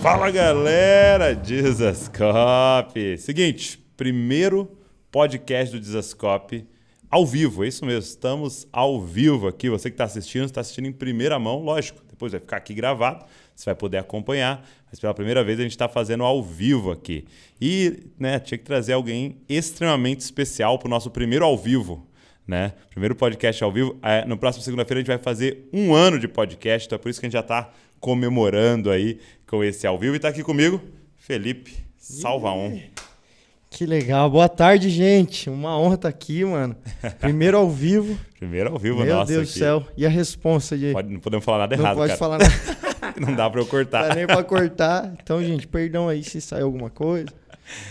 Fala galera, Dizascope. Seguinte, primeiro podcast do Dizascope ao vivo, é isso mesmo, estamos ao vivo aqui. Você que está assistindo em primeira mão, lógico, depois vai ficar aqui gravado, você vai poder acompanhar, mas pela primeira vez a gente está fazendo ao vivo aqui. E tinha que trazer alguém extremamente especial para o nosso primeiro ao vivo. Primeiro podcast ao vivo. No próximo segunda-feira a gente vai fazer 1 ano de podcast, então é por isso que a gente já está comemorando aí com esse ao vivo. E está aqui comigo, Felipe Salvaon. Que legal. Boa tarde, gente. Uma honra estar aqui, mano. Primeiro ao vivo. Primeiro ao vivo, Meu nossa. Deus do céu. E a responsa de... Não podemos falar nada errado, cara. Não pode falar nada. Não dá para eu cortar. Não dá nem para cortar. Então, gente, perdão aí se sair alguma coisa.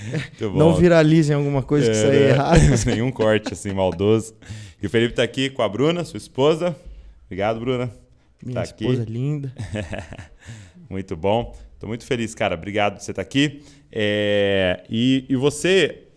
Muito bom. Não viralizem alguma coisa que sair errado. Nenhum corte assim maldoso. E o Felipe tá aqui com a Bruna, sua esposa. Obrigado, Bruna. Minha esposa linda. Muito bom. Tô muito feliz, cara. Obrigado por você estar aqui. E você,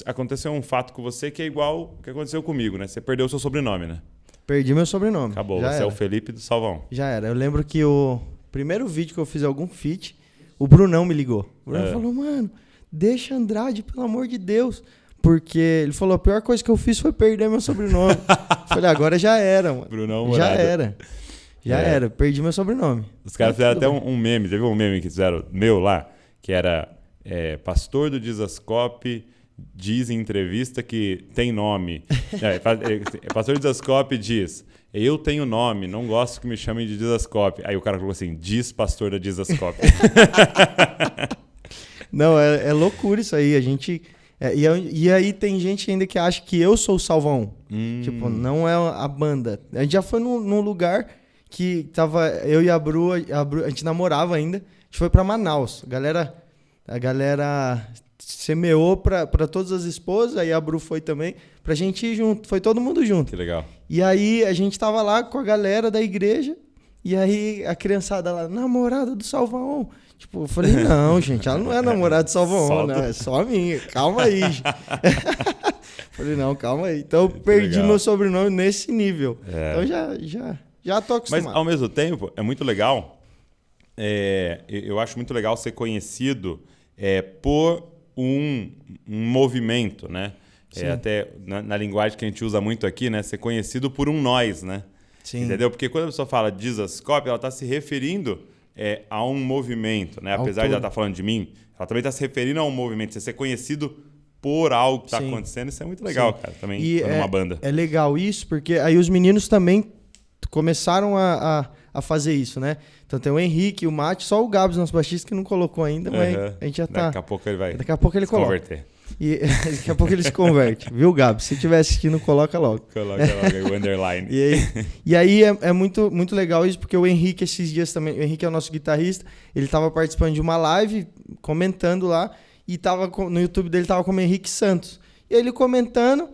aconteceu um fato com você que é igual o que aconteceu comigo, né? Você perdeu o seu sobrenome, né? Perdi meu sobrenome. Acabou. Já você era. é o Felipe do Salvão. Já era. Eu lembro que o primeiro vídeo que eu fiz algum feat, o Brunão me ligou. O Brunão falou, mano, deixa Andrade, pelo amor de Deus. Porque ele falou, a pior coisa que eu fiz foi perder meu sobrenome. Falei, agora já era, mano. Brunão já Morado. era. Já era, perdi meu sobrenome. Os caras fizeram até um meme, teve um meme que fizeram meu lá, que era pastor do Dizascope diz em entrevista que tem nome. Pastor do Dizascope diz, eu tenho nome, não gosto que me chamem de Dizascope. Aí o cara falou assim, diz pastor da Dizascope. Não, é loucura isso aí, a gente... E aí tem gente ainda que acha que eu sou o Salvão. Tipo, não é a banda. A gente já foi num lugar que tava eu e a Bru, a gente namorava ainda. A gente foi pra Manaus. A galera semeou pra todas as esposas, aí a Bru foi também, pra gente ir junto. Foi todo mundo junto. Que legal. E aí a gente tava lá com a galera da igreja, e aí a criançada lá, namorada do Salvão. Tipo, eu falei, não, gente, ela não é namorada de Salvão, não, é só a minha. Calma aí, gente. Falei, não, calma aí. Então eu perdi meu sobrenome nesse nível. Então já tô acostumado. Mas ao mesmo tempo, é muito legal. Eu acho muito legal ser conhecido por um movimento, né? Até na linguagem que a gente usa muito aqui, né? Ser conhecido por um nós, né? Sim. Entendeu? Porque quando a pessoa fala Dizascope, ela está se referindo a um movimento, né? Apesar de ela estar falando de mim, ela também está se referindo a um movimento. Você ser conhecido por algo que está acontecendo, isso é muito legal, cara. Também uma banda. É legal isso, porque aí os meninos também começaram a fazer isso, né? Então tem o Henrique, o Mate, só o Gabs, nosso baixista, que não colocou ainda, mas a gente já tá... Daqui a pouco ele vai coloca. converter. E daqui a pouco ele se converte, viu, Gabs? Se estiver assistindo, coloca logo. Coloca logo aí o underline. E aí é muito, muito legal isso, porque o Henrique, esses dias também, o Henrique é o nosso guitarrista, ele tava participando de uma live, comentando lá, e tava no YouTube dele tava como Henrique Santos. E ele comentando,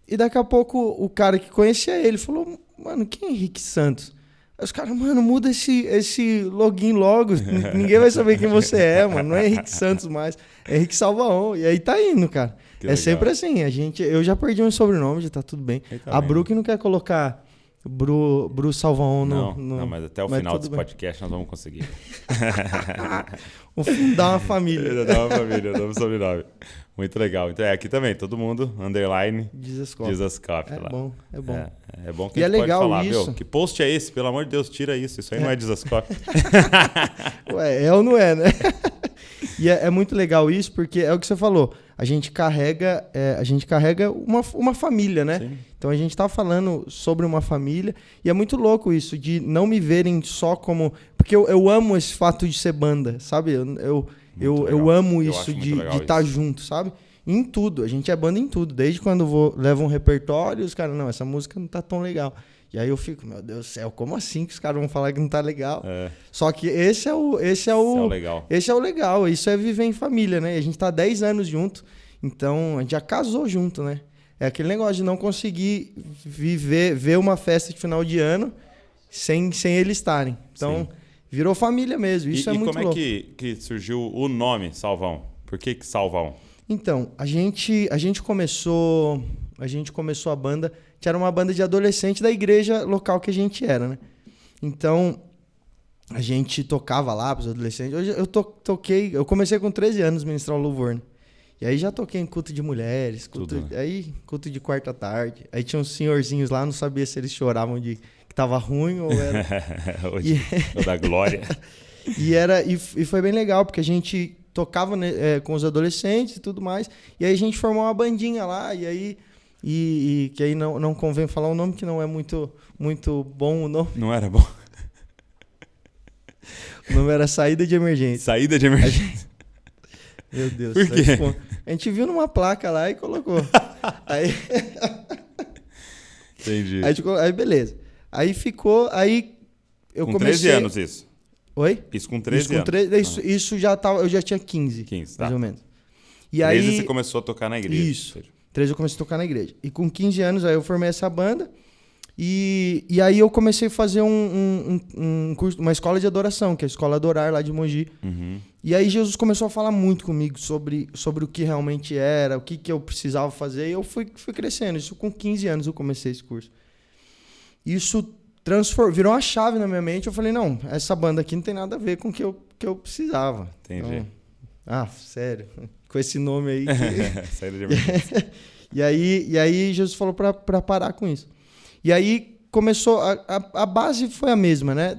e daqui a pouco o cara que conhecia ele falou, mano, quem é Henrique Santos? Aí os caras, mano, muda esse login logo, ninguém vai saber quem você é, mano, não é Henrique Santos mais, é Henrique Salvaon. E aí tá indo, cara. Sempre assim, eu já perdi meu sobrenome, já tá tudo bem. A Bru que não quer colocar Bru Salvaon no... Não, mas até o final desse podcast nós vamos conseguir. Vamos fundar uma família. Novo sobrenome. Muito legal. Então aqui também, todo mundo, underline, Dizascope. É lá. bom. É bom que a gente pode falar, isso. meu, que post é esse? Pelo amor de Deus, tira isso. Isso aí não é Dizascope. Ué, é ou não é, né? E é muito legal isso, porque é o que você falou. A gente carrega uma família, né? Sim. Então a gente tá falando sobre uma família. E é muito louco isso, de não me verem só como... Porque eu amo esse fato de ser banda, sabe? Eu amo isso de estar junto, sabe? Em tudo. A gente é banda em tudo. Desde quando levo um repertório, os caras, não, essa música não tá tão legal. E aí eu fico, meu Deus do céu, como assim que os caras vão falar que não tá legal? Só que esse é o legal. Esse é o legal. Isso é viver em família, né? A gente tá 10 anos junto. Então, a gente já casou junto, né? É aquele negócio de não conseguir ver uma festa de final de ano sem eles estarem. Então... Sim. Virou família mesmo, isso é muito louco. E como é que surgiu o nome Salvão? Por que Salvão? Então, a gente começou a banda, que era uma banda de adolescente da igreja local que a gente era, né? Então, a gente tocava lá pros adolescentes. Hoje eu comecei com 13 anos a ministrar o louvor, né? E aí já toquei em culto de mulheres, culto de quarta tarde. Aí tinha uns senhorzinhos lá, não sabia se eles choravam de que tava ruim ou era... Ou da glória. E foi bem legal, porque a gente tocava, né, com os adolescentes e tudo mais. E aí a gente formou uma bandinha lá, e aí... que aí não convém falar o nome, que não é muito bom o nome. Não era bom. O nome era Saída de Emergência. Saída de Emergência. Meu Deus. Por quê? A gente viu numa placa lá e colocou. Aí... Entendi. Aí beleza. Aí ficou... Aí eu comecei... 13 anos isso. Oi? Isso com 13 anos. Isso já tava... Eu já tinha 15. 15, tá. Mais ou menos. E 13 aí... você começou a tocar na igreja. Isso. 13 eu comecei a tocar na igreja. E com 15 anos aí eu formei essa banda. E aí eu comecei a fazer um curso, uma escola de adoração, que é a Escola Adorar lá de Mogi. Uhum. E aí Jesus começou a falar muito comigo sobre o que realmente era, o que eu precisava fazer. E eu fui crescendo. Isso com 15 anos eu comecei esse curso. Isso virou uma chave na minha mente. Eu falei, não, essa banda aqui não tem nada a ver com o que eu precisava. Entendi. Então, sério. Com esse nome aí. Saída de Emergência. E aí Jesus falou para parar com isso. E aí começou, a base foi a mesma, né?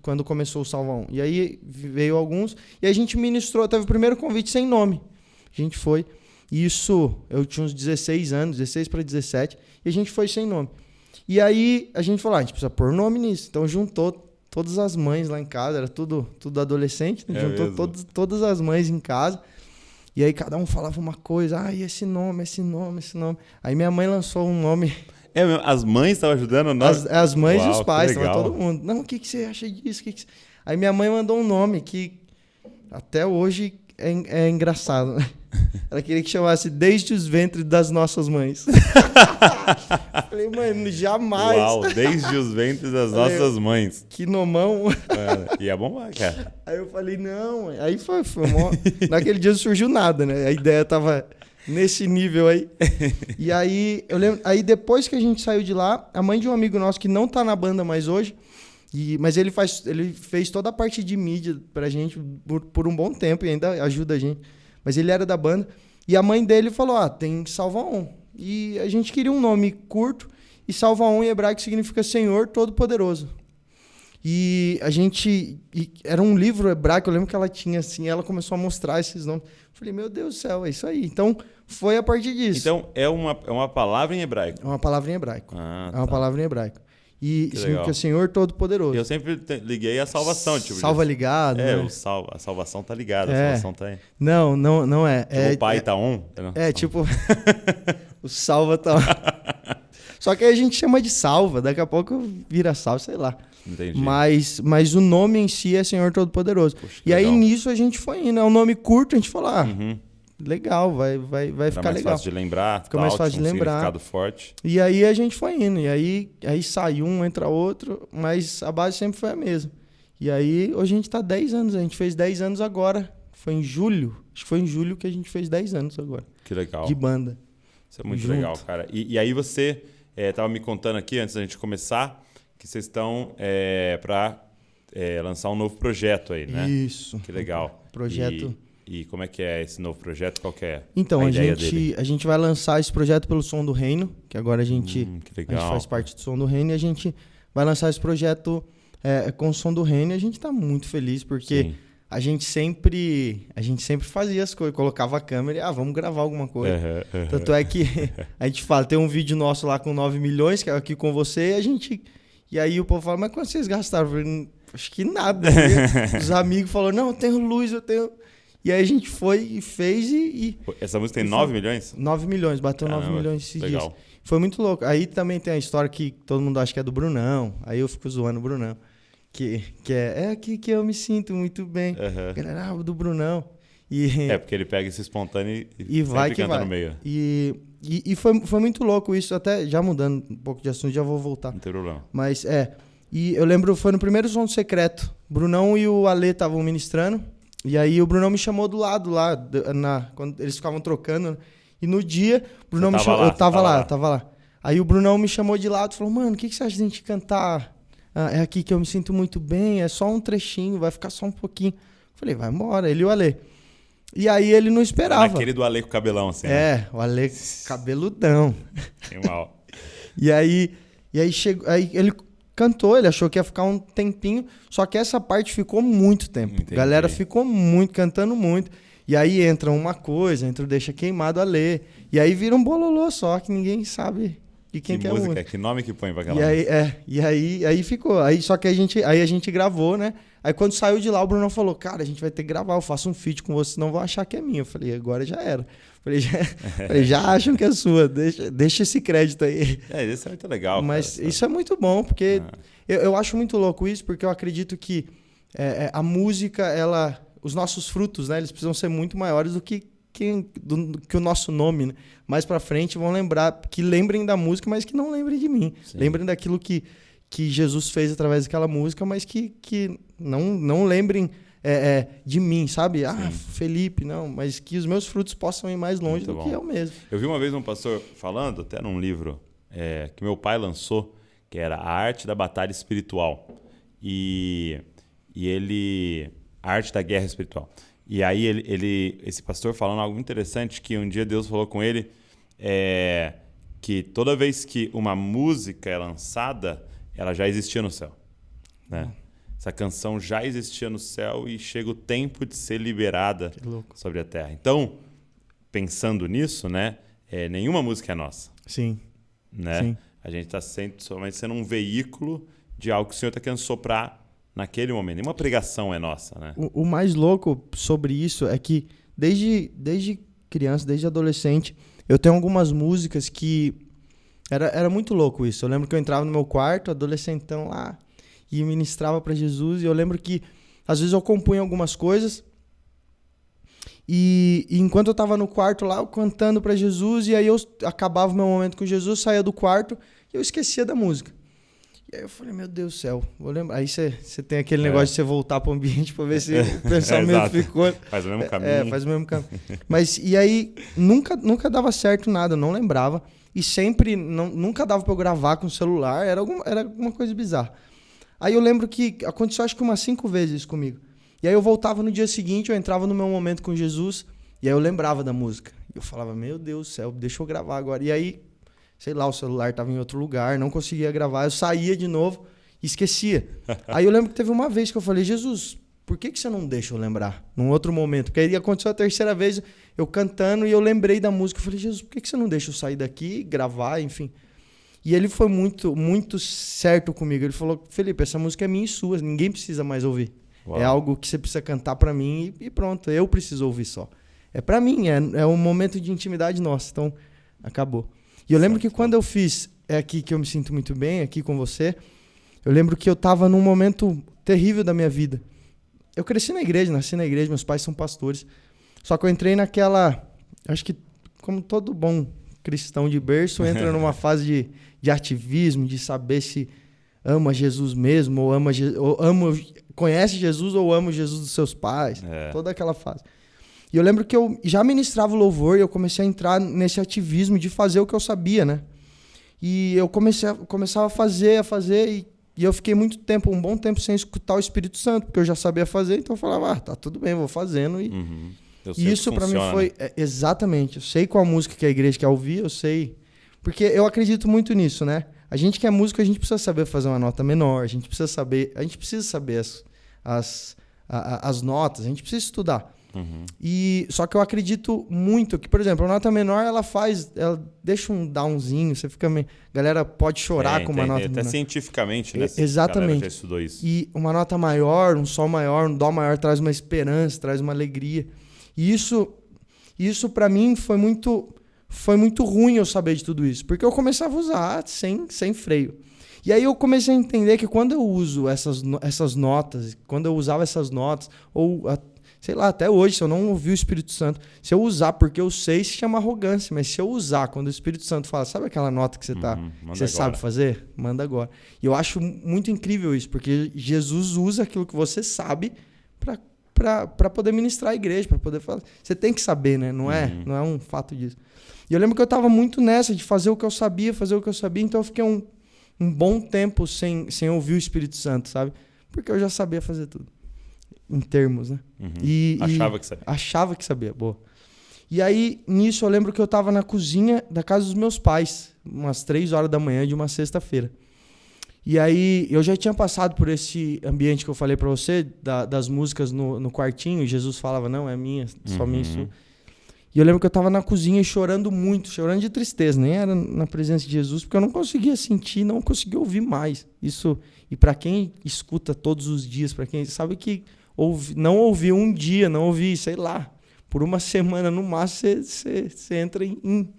Quando começou o Salva 1. E aí veio alguns, e a gente ministrou, teve o primeiro convite sem nome. A gente foi, isso, eu tinha uns 16 anos, 16 para 17, e a gente foi sem nome. E aí a gente falou, a gente precisa pôr nome nisso. Então juntou todas as mães lá em casa, era tudo adolescente, né? Juntou todas as mães em casa. E aí cada um falava uma coisa, e esse nome. Aí minha mãe lançou um nome... As mães estavam ajudando? As mães e os pais, estava todo mundo. Não, o que você acha disso? Aí minha mãe mandou um nome que até hoje é engraçado. Ela queria que chamasse Desde os Ventres das Nossas Mães. Falei, mãe, jamais. Uau, Desde os Ventres das Nossas Mães. Que nomão. E é bom, cara. Aí eu falei, não. Aí foi naquele dia não surgiu nada, né? A ideia tava... Nesse nível aí. E aí, eu lembro... Aí depois que a gente saiu de lá, a mãe de um amigo nosso que não tá na banda mais hoje, mas ele fez toda a parte de mídia pra gente por um bom tempo e ainda ajuda a gente. Mas ele era da banda. E a mãe dele falou, tem Salva 1. E a gente queria um nome curto. E Salva 1 em hebraico significa Senhor Todo-Poderoso. E a gente... era um livro hebraico, eu lembro que ela tinha assim, ela começou a mostrar esses nomes. Falei, meu Deus do céu, é isso aí. Então, foi a partir disso. Então, é uma palavra em hebraico? É uma palavra em hebraico. É uma palavra em hebraico. E significa Senhor Todo-Poderoso. Eu sempre liguei a salvação. Tipo, salva ligado. É, né? A salvação tá ligada. A salvação tá aí. Não é. Tipo, o pai tá on? Tipo, o salva tá on. Só que aí a gente chama de salva. Daqui a pouco vira salva, sei lá. Entendi. Mas o nome em si é Senhor Todo-Poderoso. E aí nisso a gente foi indo. É um nome curto, a gente falou, legal, vai ficar legal. Fica mais fácil de lembrar. Fica mais fácil de lembrar. Significado forte. E aí a gente foi indo. E aí sai um, entra outro, mas a base sempre foi a mesma. E aí hoje a gente tá 10 anos. A gente fez 10 anos agora. Foi em julho. Acho que foi em julho que a gente fez 10 anos agora. Que legal. De banda. Isso é muito legal, cara. E aí você tava me contando aqui, antes da gente começar, que vocês estão para lançar um novo projeto aí, né? Isso. Que legal. Projeto... E como é que é esse novo projeto? Qual que é então, a ideia dele? A gente vai lançar esse projeto pelo Som do Reino, que agora a gente faz parte do Som do Reino, e a gente vai lançar esse projeto com o Som do Reino, e a gente está muito feliz, porque a gente sempre fazia as coisas, colocava a câmera e vamos gravar alguma coisa. Tanto é que a gente fala, tem um vídeo nosso lá com 9 milhões, que é aqui com você, e aí o povo fala, mas quanto vocês gastaram? Eu falei, acho que nada. Os amigos falaram, não, eu tenho luz, eu tenho... E aí a gente foi e fez Essa música tem 9 milhões? 9 milhões, bateu 9 milhões esses dias. Foi muito louco. Aí também tem a história que todo mundo acha que é do Brunão. Aí eu fico zoando o Brunão. Que é aqui que eu me sinto muito bem. Galera, do Brunão. Porque ele pega esse espontâneo e vai que canta vai. No meio. E foi muito louco isso. Até já mudando um pouco de assunto, já vou voltar. Não tem problema. Mas E eu lembro, foi no primeiro Som do Secreto. Brunão e o Alê estavam ministrando. E aí o Brunão me chamou do lado lá, quando eles ficavam trocando. E no dia, o Brunão me chamou. Eu tava lá. Aí o Brunão me chamou de lado e falou, mano, o que você acha de a gente cantar é aqui que eu me sinto muito bem, é só um trechinho, vai ficar só um pouquinho. Falei, vai embora, ele e o Ale. E aí ele não esperava. Aquele do Ale com cabelão, assim, né? É, o Ale cabeludão. Que mal. E aí chegou, aí ele cantou, ele achou que ia ficar um tempinho, só que essa parte ficou muito tempo. Entendi. A galera ficou muito, cantando muito. E aí entra uma coisa, entra o Deixa Queimado Ale. E aí vira um bololô só, que ninguém sabe de quem que é a música. Que nome que põe pra aquela música? E aí ficou. Aí, só que a gente gravou, né? Aí quando saiu de lá, o Bruno falou, cara, a gente vai ter que gravar, eu faço um feat com você, senão vão achar que é minha. Eu falei, agora já era. Já acham que é sua, deixa esse crédito aí. Isso é muito legal. Mas cara, isso é muito bom, porque eu acho muito louco isso, porque eu acredito que a música, os nossos frutos, né, eles precisam ser muito maiores do que o nosso nome, né? Mais pra frente vão lembrar, que lembrem da música, mas que não lembrem de mim. Sim. Lembrem daquilo que Jesus fez através daquela música, mas que não lembrem de mim, sabe? Sim. Felipe, não, mas que os meus frutos possam ir mais longe do que eu mesmo. Eu vi uma vez um pastor falando, até num livro que meu pai lançou, que era A Arte da Batalha Espiritual. E ele... A Arte da Guerra Espiritual. E aí esse pastor falando algo interessante, que um dia Deus falou com ele, que toda vez que uma música é lançada, ela já existia no céu, né? Essa canção já existia no céu e chega o tempo de ser liberada sobre a terra. Então, pensando nisso, né, nenhuma música é nossa. Sim. Né? Sim. A gente está somente sendo um veículo de algo que o Senhor está querendo soprar naquele momento. Nenhuma pregação é nossa, né? O mais louco sobre isso é que desde criança, desde adolescente, eu tenho algumas músicas que... Era muito louco isso. Eu lembro que eu entrava no meu quarto, adolescentão lá, e ministrava para Jesus. E eu lembro que, às vezes, eu compunha algumas coisas. E enquanto eu estava no quarto lá, eu cantando para Jesus, e aí eu acabava o meu momento com Jesus, saía do quarto e eu esquecia da música. E aí eu falei, meu Deus do céu, vou lembrar. Aí você tem aquele negócio de você voltar para o ambiente para ver se o pensamento ficou... Faz o mesmo caminho. Faz o mesmo caminho. Mas, e aí, nunca dava certo nada, eu não lembrava. E sempre, nunca dava para eu gravar com o celular, era alguma coisa bizarra. Aí eu lembro que aconteceu acho que umas 5 vezes isso comigo. E aí eu voltava no dia seguinte, eu entrava no meu momento com Jesus, e aí eu lembrava da música. E eu falava, meu Deus do céu, deixa eu gravar agora. E aí, sei lá, o celular estava em outro lugar, não conseguia gravar, eu saía de novo e esquecia. Aí eu lembro que teve uma vez que eu falei, Jesus, por que você não deixa eu lembrar num outro momento? Porque aí aconteceu a terceira vez, eu cantando e eu lembrei da música. Eu falei, Jesus, por que você não deixa eu sair daqui, gravar, enfim. E ele foi muito, muito certo comigo. Ele falou, Felipe, essa música é minha e sua, ninguém precisa mais ouvir. Uau. É algo que você precisa cantar pra mim e pronto, eu preciso ouvir só. É pra mim, é um momento de intimidade nossa, então acabou. E eu lembro que quando eu fiz É Aqui Que Eu Me Sinto Muito Bem, aqui com você, eu lembro que eu tava num momento terrível da minha vida. Eu cresci na igreja, nasci na igreja, meus pais são pastores. Só que eu entrei naquela... Acho que, como todo bom cristão de berço, entra numa fase de ativismo, de saber se ama Jesus mesmo, ou conhece Jesus ou ama Jesus dos seus pais. Toda aquela fase. E eu lembro que eu já ministrava o louvor e eu comecei a entrar nesse ativismo de fazer o que eu sabia, né? E eu começava a fazer e eu fiquei um bom tempo sem escutar o Espírito Santo, porque eu já sabia fazer, então eu falava, tá tudo bem, vou fazendo. E isso pra mim foi... exatamente, eu sei qual música que a igreja quer ouvir, eu sei... Porque eu acredito muito nisso, né? A gente que é músico, a gente precisa saber fazer uma nota menor, a gente precisa saber as notas, a gente precisa estudar. Só que eu acredito muito que, por exemplo, a nota menor, ela deixa um downzinho, você fica meio... A galera pode chorar com uma nota menor. Até cientificamente, né? Exatamente. A galera já estudou isso. E uma nota maior, um sol maior, um dó maior traz uma esperança, traz uma alegria. E isso para mim foi muito ruim eu saber de tudo isso, porque eu começava a usar sem freio. E aí eu comecei a entender que quando eu uso essas notas, quando eu usava essas notas, ou... sei lá, até hoje, se eu não ouvir o Espírito Santo, se eu usar porque eu sei, se chama arrogância, mas se eu usar quando o Espírito Santo fala, sabe aquela nota que você sabe fazer? Manda agora. E eu acho muito incrível isso, porque Jesus usa aquilo que você sabe para poder ministrar a igreja, para poder falar. Você tem que saber, né? Não é um fato disso. E eu lembro que eu estava muito nessa de fazer o que eu sabia, então eu fiquei um bom tempo sem ouvir o Espírito Santo, sabe? Porque eu já sabia fazer tudo. Em termos, né? Achava que sabia. Achava que sabia, boa. E aí, nisso, eu lembro que eu tava na cozinha da casa dos meus pais, umas 3 horas da manhã de uma sexta-feira. E aí, eu já tinha passado por esse ambiente que eu falei pra você, das músicas no quartinho, e Jesus falava, não, é minha, só minha e sua. E eu lembro que eu tava na cozinha chorando muito, chorando de tristeza, nem era na presença de Jesus, porque eu não conseguia sentir, não conseguia ouvir mais. Isso, e pra quem escuta todos os dias, pra quem sabe que não ouvir um dia, não ouvir, sei lá, por uma semana no máximo, você entra em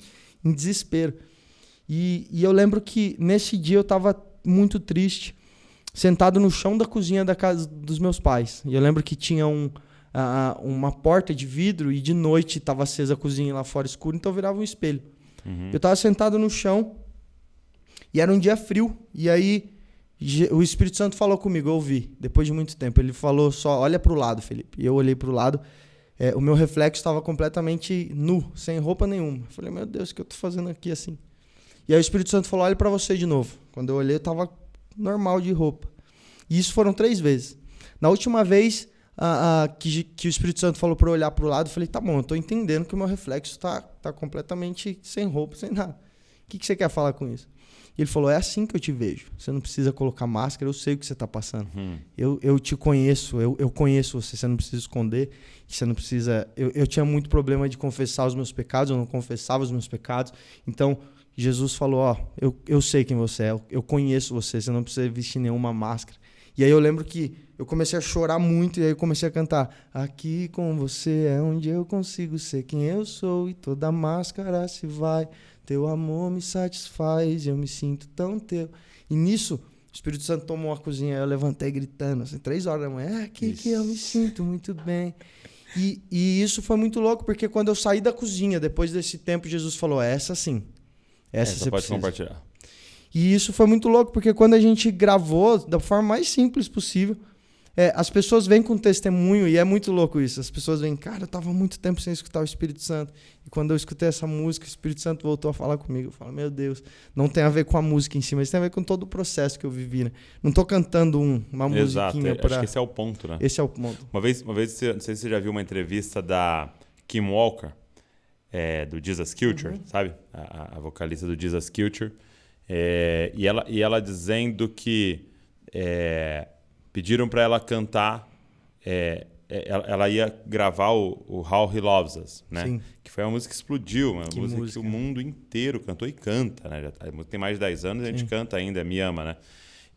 desespero. E eu lembro que nesse dia eu tava muito triste, sentado no chão da cozinha da casa dos meus pais. E eu lembro que tinha uma porta de vidro e de noite estava acesa a cozinha lá fora escuro, então eu virava um espelho. Eu estava sentado no chão e era um dia frio. E aí o Espírito Santo falou comigo, eu ouvi, depois de muito tempo. Ele falou só, olha para o lado, Felipe. E eu olhei para o lado, o meu reflexo estava completamente nu, sem roupa nenhuma. Eu falei, meu Deus, o que eu estou fazendo aqui assim? E aí o Espírito Santo falou, olha para você de novo. Quando eu olhei, eu estava normal de roupa. E isso foram 3 vezes. Na última vez que o Espírito Santo falou para eu olhar para o lado, eu falei, tá bom, eu estou entendendo que o meu reflexo está completamente sem roupa, sem nada. O que você quer falar com isso? E ele falou, é assim que eu te vejo. Você não precisa colocar máscara, eu sei o que você está passando. Eu te conheço, eu conheço você, você não precisa esconder, você não precisa... Eu tinha muito problema de confessar os meus pecados, eu não confessava os meus pecados. Então, Jesus falou, eu sei quem você é, eu conheço você, você não precisa vestir nenhuma máscara. E aí eu lembro que eu comecei a chorar muito e aí eu comecei a cantar. Aqui com você é onde eu consigo ser quem eu sou e toda máscara se vai. Teu amor me satisfaz, eu me sinto tão teu. E nisso, o Espírito Santo tomou a cozinha, eu levantei gritando, assim, 3 horas da manhã, é aqui que eu me sinto muito bem. E isso foi muito louco, porque quando eu saí da cozinha, depois desse tempo, Jesus falou, essa sim, essa você pode precisa compartilhar. E isso foi muito louco, porque quando a gente gravou da forma mais simples possível, as pessoas vêm com testemunho, e é muito louco isso. As pessoas vêm, cara, eu estava muito tempo sem escutar o Espírito Santo. E quando eu escutei essa música, o Espírito Santo voltou a falar comigo. Eu falo, meu Deus, não tem a ver com a música em si, mas tem a ver com todo o processo que eu vivi, né? Não estou cantando uma musiquinha para... Acho que esse é o ponto, né? Esse é o ponto. Uma vez, não sei se você já viu uma entrevista da Kim Walker, do Jesus Culture, sabe? A vocalista do Jesus Culture. E ela dizendo que pediram para ela cantar, ela ia gravar o How He Loves Us, né? Sim. Que foi uma música que explodiu, uma Que música música. que o mundo inteiro cantou e canta, né? A música tem mais de 10 anos e a gente canta ainda, Me Ama, né?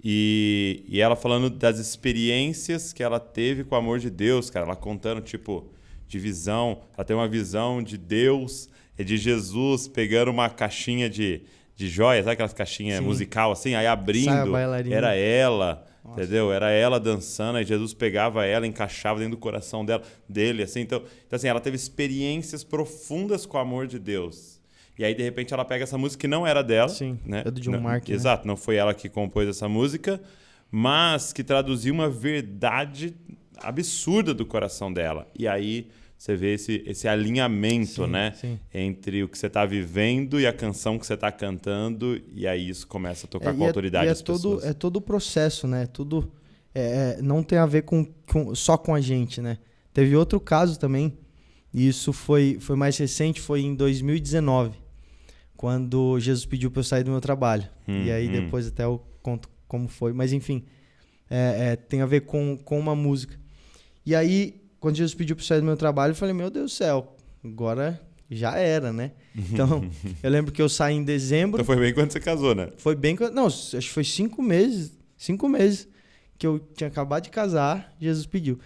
E ela falando das experiências que ela teve com o amor de Deus, cara, ela contando, tipo, de visão, ela tem uma visão de Deus, de Jesus pegando uma caixinha de joias, sabe aquelas caixinhas musical assim, aí abrindo, era ela, nossa, entendeu? Era ela dançando, aí Jesus pegava ela, encaixava dentro do coração dele, assim. Então assim, ela teve experiências profundas com o amor de Deus. E aí, de repente, ela pega essa música que não era dela. Sim, né? É do John Mark. Exato, não foi ela que compôs essa música, mas que traduziu uma verdade absurda do coração dela. E aí você vê esse alinhamento, né? Entre o que você está vivendo e a canção que você está cantando, e aí isso começa a tocar com autoridade das pessoas. É todo o processo, né? Tudo não tem a ver só com a gente, né? Teve outro caso também, e isso foi mais recente, foi em 2019, quando Jesus pediu para eu sair do meu trabalho. E aí depois até eu conto como foi, mas enfim, tem a ver com uma música. E aí, quando Jesus pediu para eu sair do meu trabalho, eu falei, meu Deus do céu, agora já era, né? Então, eu lembro que eu saí em dezembro. Então foi bem quando você casou, né? Foi bem quando... Não, acho que foi 5 meses. 5 meses que eu tinha acabado de casar, Jesus pediu.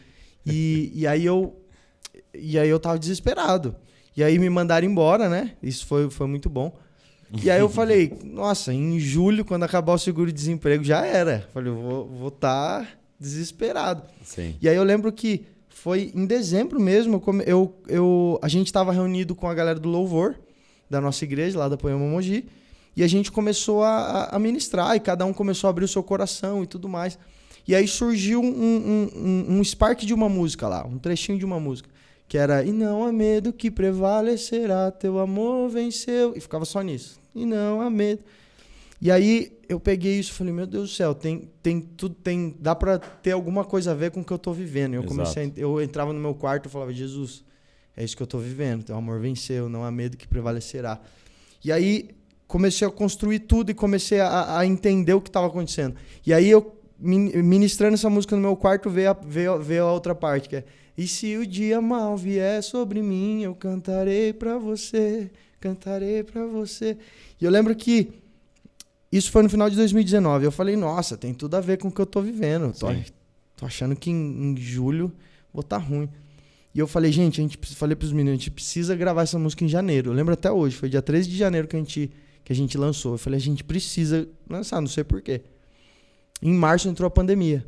E aí eu tava desesperado. E aí me mandaram embora, né? Isso foi muito bom. E aí eu falei, nossa, em julho, quando acabar o seguro-desemprego, já era. Falei, eu vou estar desesperado. Sim. E aí eu lembro que foi em dezembro mesmo, a gente estava reunido com a galera do Louvor, da nossa igreja, lá da Poema Mogi, e a gente começou a ministrar, e cada um começou a abrir o seu coração e tudo mais. E aí surgiu um spark de uma música lá, um trechinho de uma música, que era E não há medo que prevalecerá, teu amor venceu, e ficava só nisso. E não há medo. E aí eu peguei isso e falei, meu Deus do céu, dá pra ter alguma coisa a ver com o que eu tô vivendo. Eu entrava no meu quarto e falava, Jesus, é isso que eu tô vivendo. Teu amor venceu, não há medo que prevalecerá. E aí comecei a construir tudo e comecei a entender o que estava acontecendo. E aí eu, ministrando essa música no meu quarto, veio a outra parte, que é: e se o dia mal vier sobre mim, eu cantarei pra você, cantarei pra você. E eu lembro que isso foi no final de 2019. Eu falei, nossa, tem tudo a ver com o que eu tô vivendo. Tô achando que em julho vou estar ruim. E eu falei, gente, falei pros meninos, a gente precisa gravar essa música em janeiro. Eu lembro até hoje, foi dia 13 de janeiro que a gente lançou. Eu falei, a gente precisa lançar, não sei porquê. Em março entrou a pandemia.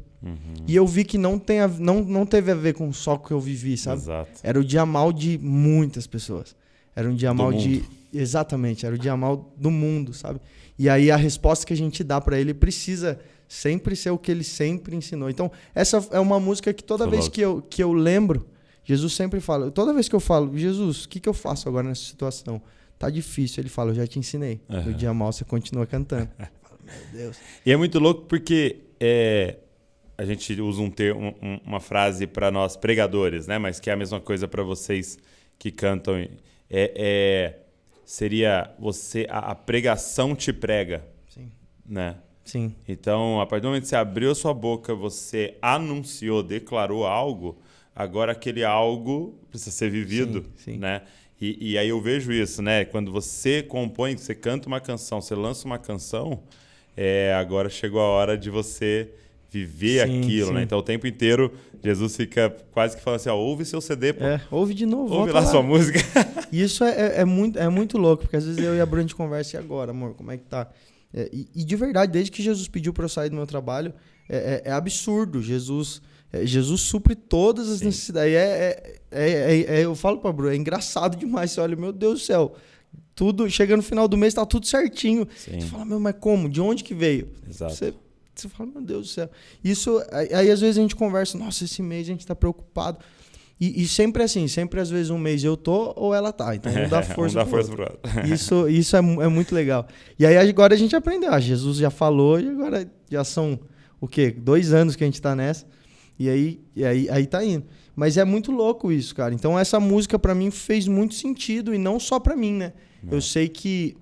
E eu vi que não teve a ver com só o que eu vivi, sabe? Exato. Era o dia mal de muitas pessoas. Era um dia mal de... mundo. Exatamente, era o dia mal do mundo, sabe? E aí a resposta que a gente dá pra ele precisa sempre ser o que ele sempre ensinou. Então, essa é uma música que toda vez que eu lembro, Jesus sempre fala... Toda vez que eu falo, Jesus, o que eu faço agora nessa situação? Tá difícil. Ele fala, eu já te ensinei. No dia mal você continua cantando. Eu falo, meu Deus. E é muito louco porque a gente usa uma frase para nós pregadores, né? Mas que é a mesma coisa para vocês que cantam. Seria a pregação te prega. Sim. Né? Sim. Então, a partir do momento que você abriu a sua boca, você anunciou, declarou algo, agora aquele algo precisa ser vivido. Sim. Né? E aí eu vejo isso, né? Quando você compõe, você canta uma canção, você lança uma canção, agora chegou a hora de você viver aquilo, né? Então o tempo inteiro Jesus fica quase que falando assim, ouve seu CD, pô. Ouve de novo. Ouve lá sua música. E isso é muito louco, porque às vezes eu e a Bruna a gente conversa, e agora, amor, como é que tá? E de verdade, desde que Jesus pediu para eu sair do meu trabalho, é absurdo. Jesus supre todas as necessidades. Eu falo pra Bruna, é engraçado demais. Você olha, meu Deus do céu, tudo, chega no final do mês, tá tudo certinho. Sim. Você fala, mas como? De onde que veio? Exato. Você fala, meu Deus do céu. Isso, aí às vezes a gente conversa, nossa, esse mês a gente tá preocupado. E sempre assim, sempre às vezes um mês eu tô ou ela tá. Então não dá força pro outro. Isso é muito legal. E aí agora a gente aprendeu. Jesus já falou e agora já são, 2 anos que a gente tá nessa. E aí tá indo. Mas é muito louco isso, cara. Então essa música pra mim fez muito sentido e não só pra mim, né? Eu sei que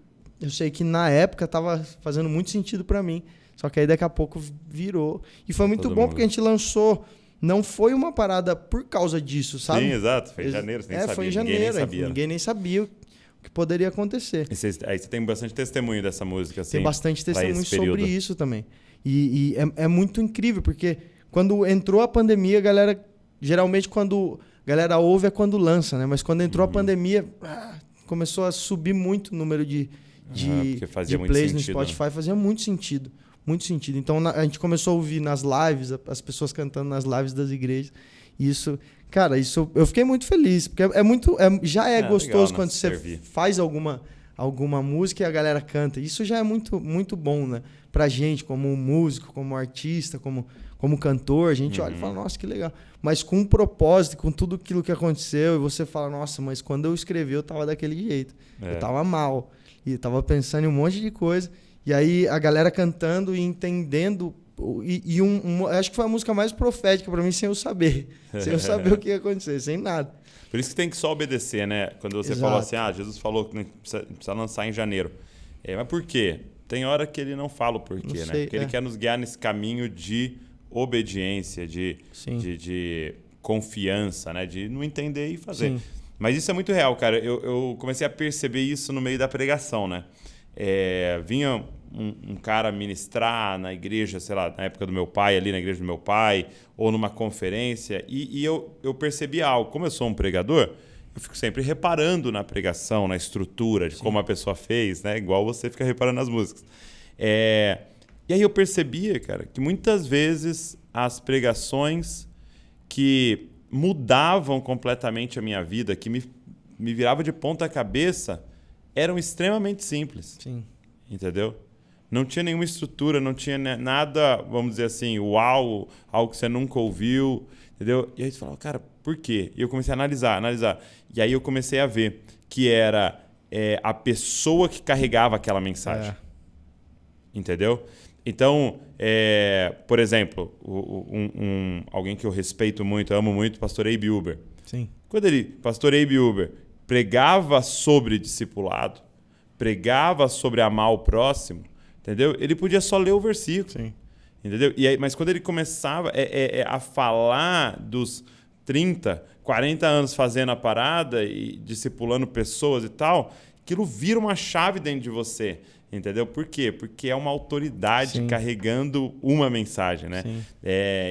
na época tava fazendo muito sentido pra mim. Só que aí daqui a pouco virou. E foi muito bom porque a gente lançou... Não foi uma parada por causa disso, sabe? Sim, exato. Foi em janeiro, você nem sabia. Foi em janeiro. Ninguém nem sabia o que poderia acontecer. Aí você tem bastante testemunho dessa música, assim. Tem bastante testemunho sobre isso também. E é muito incrível, porque quando entrou a pandemia, a galera... Geralmente, quando a galera ouve é quando lança, né? Mas quando entrou a pandemia, começou a subir muito o número de plays no Spotify. Fazia muito sentido. Muito sentido. Então, a gente começou a ouvir nas lives, as pessoas cantando nas lives das igrejas. E isso, cara, eu fiquei muito feliz, porque já é gostoso legal, quando você faz alguma música e a galera canta. Isso já é muito, muito bom, né? Pra gente, como músico, como artista, como cantor, a gente olha e fala, nossa, que legal. Mas com um propósito, com tudo aquilo que aconteceu, e você fala, nossa, mas quando eu escrevi, eu tava daquele jeito. Eu tava mal. E eu tava pensando em um monte de coisa. E aí a galera cantando e entendendo. Acho que foi a música mais profética pra mim, sem eu saber. Sem eu saber o que ia acontecer, sem nada. Por isso que tem que só obedecer, né? Quando você falou assim, Jesus falou que precisa lançar em janeiro. Mas por quê? Tem hora que ele não fala o porquê, né? Porque ele quer nos guiar nesse caminho de obediência, de confiança, né? De não entender e fazer. Sim. Mas isso é muito real, cara. Eu comecei a perceber isso no meio da pregação, né? Vinha um cara ministrar na igreja, sei lá, na época do meu pai, ali na igreja do meu pai, ou numa conferência, e eu percebi algo. Como eu sou um pregador, eu fico sempre reparando na pregação, na estrutura, de como a pessoa fez, né? Igual você fica reparando nas músicas. E aí eu percebia, cara, que muitas vezes as pregações que mudavam completamente a minha vida, que me virava de ponta cabeça, eram extremamente simples. Sim. Entendeu? Não tinha nenhuma estrutura, não tinha nada, vamos dizer assim, uau, algo que você nunca ouviu, entendeu? E aí você falava, cara, por quê? E eu comecei a analisar. E aí eu comecei a ver que era a pessoa que carregava aquela mensagem. entendeu? Então, por exemplo, alguém que eu respeito muito, amo muito, o pastor Abe Uber. Sim. Quando pastor Abe Uber, pregava sobre discipulado, pregava sobre amar o próximo, entendeu? Ele podia só ler o versículo. Sim. Entendeu? Mas quando ele começava a falar dos 30, 40 anos fazendo a parada e discipulando pessoas e tal, aquilo vira uma chave dentro de você. Entendeu? Por quê? Porque é uma autoridade carregando uma mensagem, né?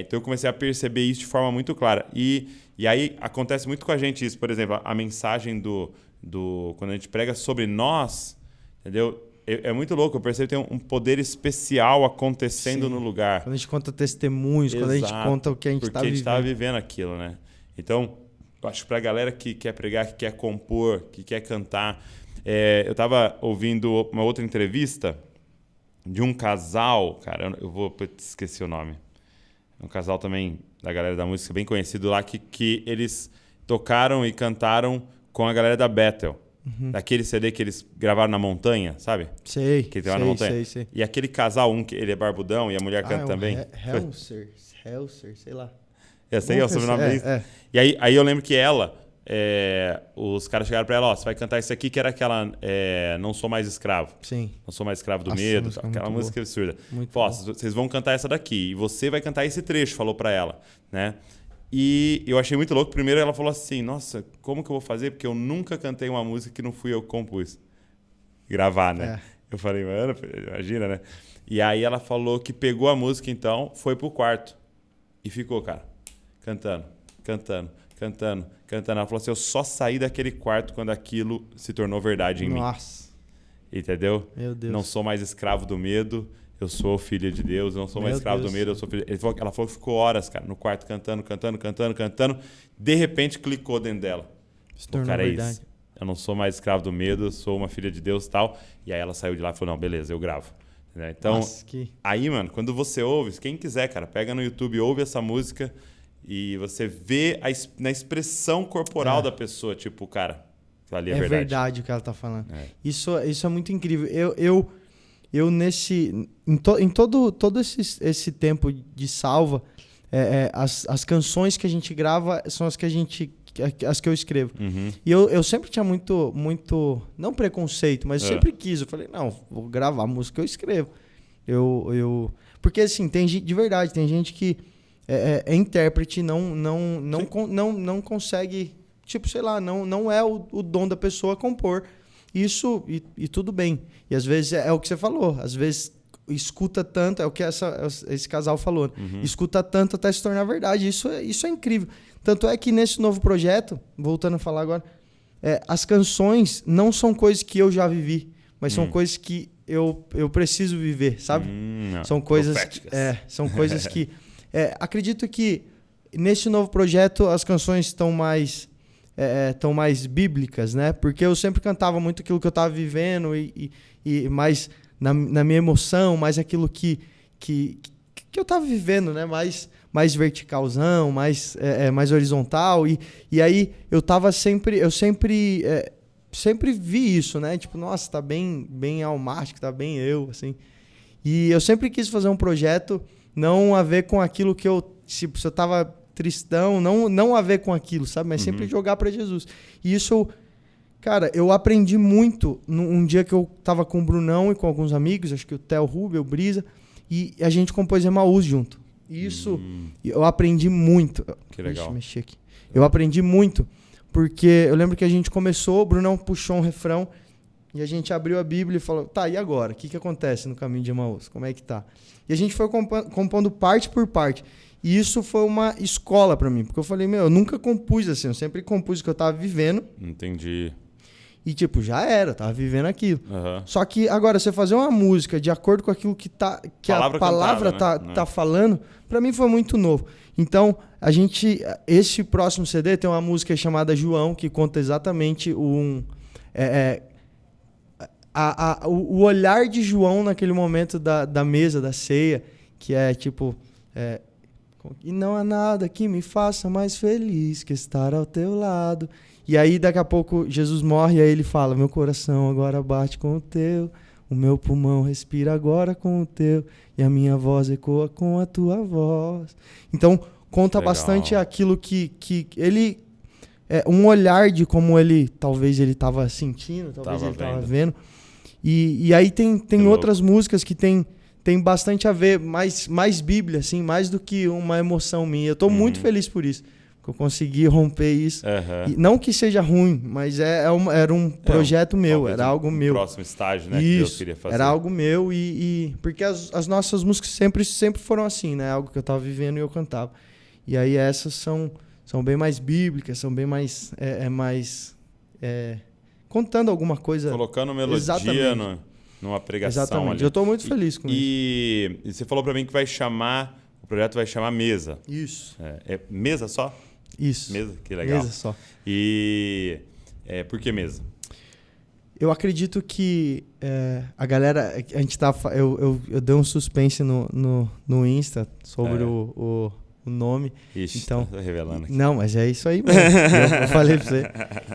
Então eu comecei a perceber isso de forma muito clara. E aí acontece muito com a gente isso. Por exemplo, a mensagem quando a gente prega sobre nós, entendeu? É muito louco, eu percebo que tem um poder especial acontecendo no lugar. Quando a gente conta testemunhos, quando a gente conta o que a gente está vivendo. Porque a gente estava vivendo aquilo, né? Então, eu acho que para a galera que quer pregar, que quer compor, que quer cantar... eu estava ouvindo uma outra entrevista de um casal, cara, eu vou esquecer o nome. Um casal também da galera da música, bem conhecido lá, que eles tocaram e cantaram com a galera da Bethel. Daquele CD que eles gravaram na montanha, sabe? Sei. Que gravaram na montanha. Sei. E aquele casal, ele é barbudão e a mulher canta também. Helser, sei lá. Esse aí é o sobrenome deles. E aí eu lembro que os caras chegaram pra ela, você vai cantar isso aqui, que era aquela Não Sou Mais Escravo. Sim. Não Sou Mais Escravo do Medo. Aquela música absurda. Vocês vão cantar essa daqui. E você vai cantar esse trecho, falou pra ela, né? E eu achei muito louco. Primeiro ela falou assim, nossa, como que eu vou fazer? Porque eu nunca cantei uma música que não fui eu que compus. Gravar, né? Eu falei, mano, imagina, né? E aí ela falou que pegou a música, então, foi pro quarto. E ficou, cara, cantando. Ela falou assim, eu só saí daquele quarto quando aquilo se tornou verdade em mim. Nossa. Entendeu? Meu Deus. Não sou mais escravo do medo. Eu sou filha de Deus, eu não sou mais escravo do medo, eu sou filho. Ela falou que ficou horas, cara, no quarto cantando. De repente clicou dentro dela. Se tornou cara, verdade. é isso. Eu não sou mais escravo do medo, eu sou uma filha de Deus e tal. E aí ela saiu de lá e falou, não, beleza, eu gravo. Então, aí, mano, quando você ouve, quem quiser, cara, pega no YouTube, ouve essa música e você vê na expressão corporal da pessoa, tipo, cara, ali é verdade. É verdade o que ela tá falando. Isso é muito incrível. Eu em todo esse tempo de salva, as canções que a gente grava são as que eu escrevo. E eu sempre tinha muito, não preconceito, mas sempre quis. Eu falei, não, vou gravar a música que eu escrevo. Porque assim, de verdade, tem gente que é intérprete e não consegue, tipo, sei lá, não é o dom da pessoa compor. Isso, e tudo bem. E às vezes é o que você falou, às vezes escuta tanto, é o que esse casal falou, escuta tanto até se tornar verdade. Isso é incrível. Tanto é que nesse novo projeto, voltando a falar agora, as canções não são coisas que eu já vivi, mas são coisas que eu preciso viver, sabe? São coisas que... acredito que nesse novo projeto as canções estão mais bíblicas, né? Porque eu sempre cantava muito aquilo que eu estava vivendo e mais na minha emoção, mais aquilo que eu estava vivendo, né? Mais verticalzão, mais horizontal. E aí eu sempre vi isso, né? Tipo, nossa, tá bem almático, tá bem eu, assim. E eu sempre quis fazer um projeto não a ver com aquilo que tipo, se eu tava tristão, não a ver com aquilo, sabe? Mas sempre jogar para Jesus. E isso, cara, eu aprendi muito um dia que eu tava com o Brunão e com alguns amigos, acho que o Theo Rubio, o Brisa, e a gente compôs Emaús junto. E isso, eu aprendi muito. Que legal. Deixa eu mexer aqui. Eu aprendi muito, porque eu lembro que a gente começou, o Brunão puxou um refrão, e a gente abriu a Bíblia e falou, tá, e agora? O que acontece no caminho de Emaús? Como é que tá? E a gente foi compondo parte por parte. E isso foi uma escola pra mim, porque eu falei, eu nunca compus assim, eu sempre compus o que eu tava vivendo. Entendi. E tipo, já era, eu tava vivendo aquilo. Só que agora, você fazer uma música de acordo com aquilo que a palavra tá falando, pra mim foi muito novo. Então, esse próximo CD tem uma música chamada João, que conta exatamente o olhar de João naquele momento da mesa, da ceia, que é tipo... E não há nada que me faça mais feliz que estar ao teu lado. E aí, daqui a pouco, Jesus morre e aí ele fala, meu coração agora bate com o teu, O meu pulmão respira agora com o teu e a minha voz ecoa com a tua voz. Então, conta Legal. bastante aquilo que ele... um olhar de como ele, talvez ele estava sentindo, talvez ele estava vendo. E aí tem outras músicas que tem bastante a ver, mais Bíblia, assim, mais do que uma emoção minha. Eu estou muito feliz por isso, que eu consegui romper isso. E não que seja ruim, mas era um projeto meu, era algo meu. Próximo estágio, né? Isso, que Deus queria fazer. Era algo meu porque as nossas músicas sempre foram assim, né? Algo que eu estava vivendo e eu cantava. E aí essas são bem mais bíblicas, são bem mais... contando alguma coisa... Colocando melodia numa pregação. Exatamente. Ali. Eu estou muito feliz com isso. E você falou para mim que o projeto vai chamar Mesa. Isso. É Mesa só? Isso. Mesa, que legal. Mesa só. E por que Mesa? Eu acredito que a galera... A gente eu dei um suspense no Insta sobre o nome. Ixi, então, tá revelando aqui. Não, mas é isso aí mesmo. eu falei pra você.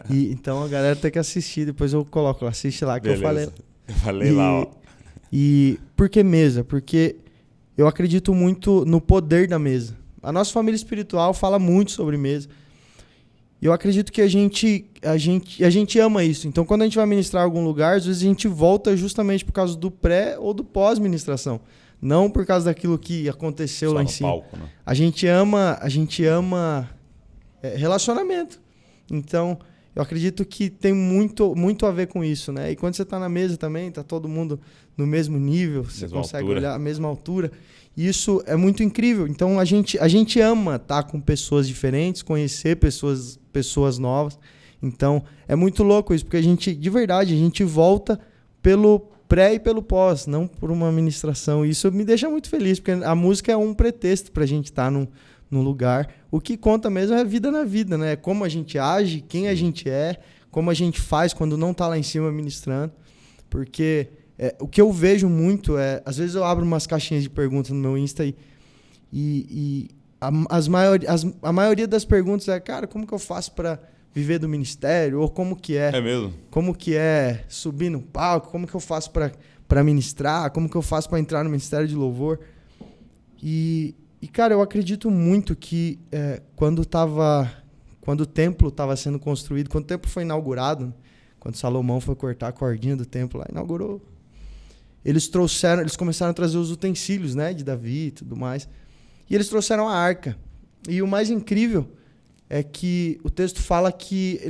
Então a galera tem que assistir, depois eu coloco, assiste lá que Beleza. eu falei. Eu falei lá, ó. E por que Mesa? Porque eu acredito muito no poder da mesa. A nossa família espiritual fala muito sobre mesa. E eu acredito que a gente ama isso. Então, quando a gente vai ministrar em algum lugar, às vezes a gente volta justamente por causa do pré ou do pós-ministração. Não por causa daquilo que aconteceu Só lá em no cima. palco, né? A gente ama relacionamento. Então, eu acredito que tem muito a ver com isso, né? E quando você está na mesa também, está todo mundo no mesmo nível, você consegue olhar a mesma altura. E isso é muito incrível. Então, a gente ama estar com pessoas diferentes, conhecer pessoas novas. Então, é muito louco isso, porque de verdade, a gente volta pelo pré e pelo pós, não por uma ministração. Isso me deixa muito feliz, porque a música é um pretexto para a gente estar num lugar. O que conta mesmo é a vida na vida, né? Como a gente age, quem a gente é, como a gente faz quando não está lá em cima ministrando. Porque o que eu vejo muito às vezes eu abro umas caixinhas de perguntas no meu Insta e a maioria das perguntas é, cara, como que eu faço para viver do ministério? Ou como que é? É mesmo? Como que é subir no palco? Como que eu faço para ministrar? Como que eu faço para entrar no ministério de louvor? E cara, eu acredito muito que quando o templo estava sendo construído, quando o templo foi inaugurado, quando Salomão foi cortar a cordinha do templo lá, inaugurou. Eles começaram a trazer os utensílios, né, de Davi e tudo mais. E eles trouxeram a arca. E o mais incrível é que o texto fala que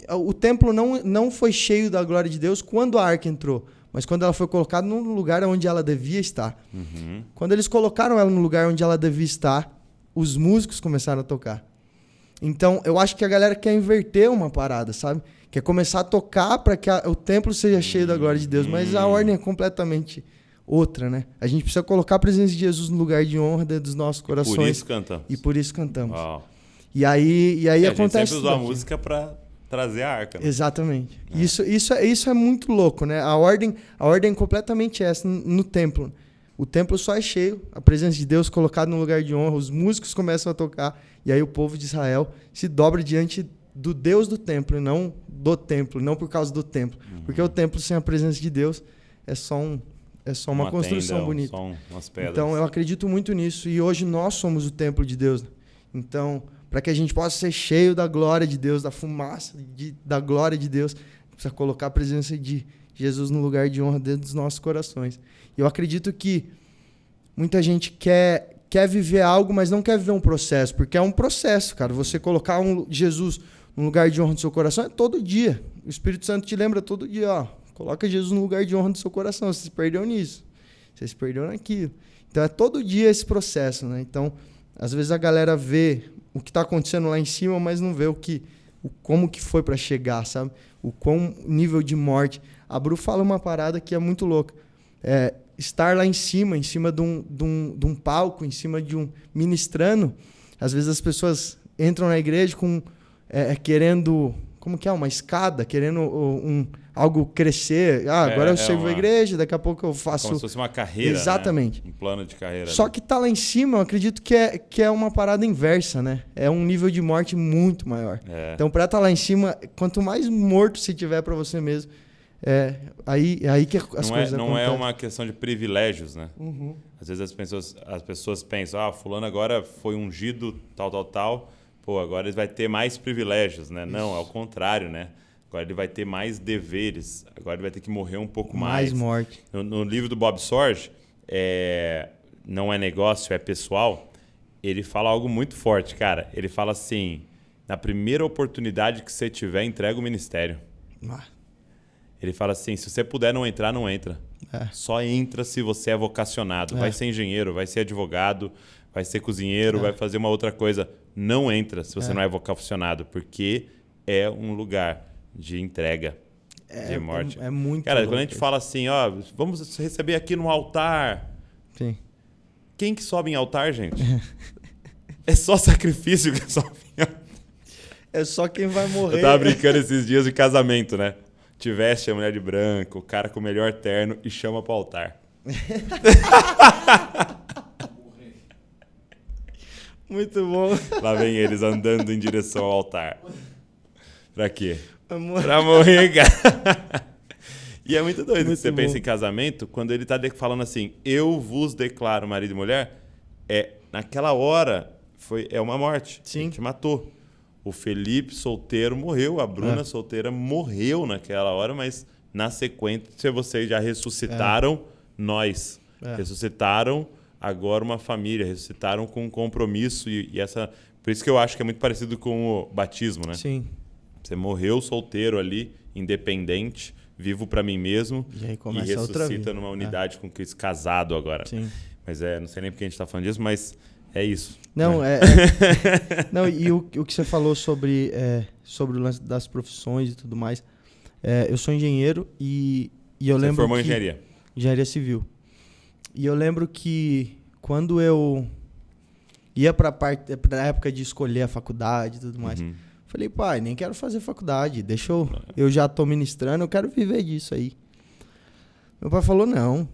o templo não foi cheio da glória de Deus quando a arca entrou, mas quando ela foi colocada no lugar onde ela devia estar. Uhum. Quando eles colocaram ela no lugar onde ela devia estar, os músicos começaram a tocar. Então, eu acho que a galera quer inverter uma parada, sabe? Quer começar a tocar para que o templo seja cheio da glória de Deus, mas a ordem é completamente outra, né? A gente precisa colocar a presença de Jesus no lugar de honra dentro dos nossos corações. Por isso cantamos. E por isso cantamos. Uau. E aí A gente acontece sempre usou a música para trazer a arca. Né? Exatamente. Isso é muito louco, né? A ordem é completamente essa no templo. O templo só é cheio, a presença de Deus colocada no lugar de honra, os músicos começam a tocar, e aí o povo de Israel se dobra diante do Deus do templo, e não do templo, não por causa do templo. Uhum. Porque o templo sem a presença de Deus é só uma construção tenda, bonita. Só umas pedras. Então eu acredito muito nisso, e hoje nós somos o templo de Deus. Então, para que a gente possa ser cheio da glória de Deus, da fumaça da glória de Deus, precisa colocar a presença de Jesus no lugar de honra dentro dos nossos corações. E eu acredito que muita gente quer viver algo, mas não quer viver um processo, porque é um processo, cara. Você colocar Jesus no lugar de honra do seu coração é todo dia. O Espírito Santo te lembra todo dia, ó. Coloca Jesus no lugar de honra do seu coração. Você se perdeu nisso. Você se perdeu naquilo. Então é todo dia esse processo, né? Então, às vezes a galera vê o que está acontecendo lá em cima, mas não vê como que foi para chegar, sabe? O quão nível de morte. A Bru fala uma parada que é muito louca. Estar lá em cima de um palco, em cima de um ministrando, às vezes as pessoas entram na igreja querendo, como que é? Uma escada, querendo algo crescer. Agora eu sirvo a igreja, daqui a pouco eu faço... Como se fosse uma carreira, Exatamente. Né? Um plano de carreira. Só que tá lá em cima, eu acredito que é uma parada inversa, né? É um nível de morte muito maior. Então, para estar lá em cima, quanto mais morto você tiver para você mesmo, Aí que as coisas Não é acontecem. uma questão de privilégios, né? Uhum. Às vezes as pessoas pensam, fulano agora foi ungido, tal. Pô, agora ele vai ter mais privilégios, né? Não, é o contrário, né? Agora ele vai ter mais deveres. Agora ele vai ter que morrer um pouco mais. morte. No livro do Bob Sorge, Não é Negócio, é Pessoal, ele fala algo muito forte, cara. Ele fala assim, na primeira oportunidade que você tiver, entrega o ministério. Ele fala assim, se você puder não entrar, não entra. Só entra se você é vocacionado. Vai ser engenheiro, vai ser advogado, vai ser cozinheiro, vai fazer uma outra coisa. Não entra se você não é vocacionado, porque é um lugar de entrega, de morte. É muito Cara, louco quando a gente fala assim, vamos receber aqui no altar. Sim. Quem que sobe em altar, gente? É só sacrifício que sobe em altar. É só quem vai morrer. Eu tava brincando esses dias de casamento, né? Tiveste a mulher de branco, o cara com o melhor terno e chama pro altar. Muito bom. Lá vem eles andando em direção ao altar. Pra quê? Amor. Pra morrer, cara. E é muito doido. Muito Você bom. pensa em casamento, quando ele tá falando assim, eu vos declaro marido e mulher, naquela hora é uma morte. Sim. Ele te matou. O Felipe solteiro morreu, a Bruna solteira morreu naquela hora, mas na sequência vocês já ressuscitaram nós. Ressuscitaram agora uma família, ressuscitaram com um compromisso e essa... Por isso que eu acho que é muito parecido com o batismo, né? Sim. Você morreu solteiro ali, independente, vivo para mim mesmo E aí começa e outra ressuscita vida. numa unidade com Cristo, casado agora. Sim. Mas não sei nem porque a gente está falando disso, mas é isso. Não, né? Não, e o que você falou sobre o lance das profissões e tudo mais. Eu sou engenheiro e eu Você lembro formou que... em engenharia? Engenharia civil. E eu lembro que quando eu ia pra época de escolher a faculdade e tudo mais, falei, pai, nem quero fazer faculdade, deixa eu já tô ministrando, eu quero viver disso aí. Meu pai falou, não.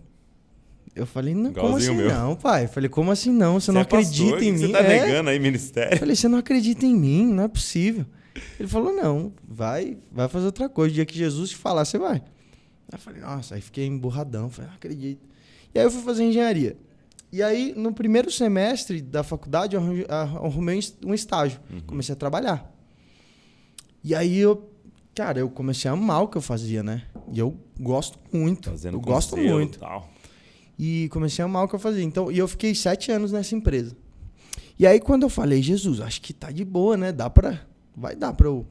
Eu falei, não, como assim não, pai? Eu falei, como assim não? Você não acredita pastor, em mim? Você tá negando aí ministério? Eu falei, você não acredita em mim, não é possível. Ele falou, não, vai fazer outra coisa. O dia que Jesus te falar, você vai. Aí eu falei, nossa, aí fiquei emburradão, falei, não acredito. E aí eu fui fazer engenharia. E aí, no primeiro semestre da faculdade, eu arrumei um estágio. Comecei a trabalhar. E aí eu comecei a amar o que eu fazia, né? E eu gosto muito. Fazendo eu gosto zelo, muito. Tal. E comecei a amar o que eu fazia. Então, e eu fiquei 7 anos nessa empresa. E aí, quando eu falei, Jesus, acho que tá de boa, né? Vai dar pra eu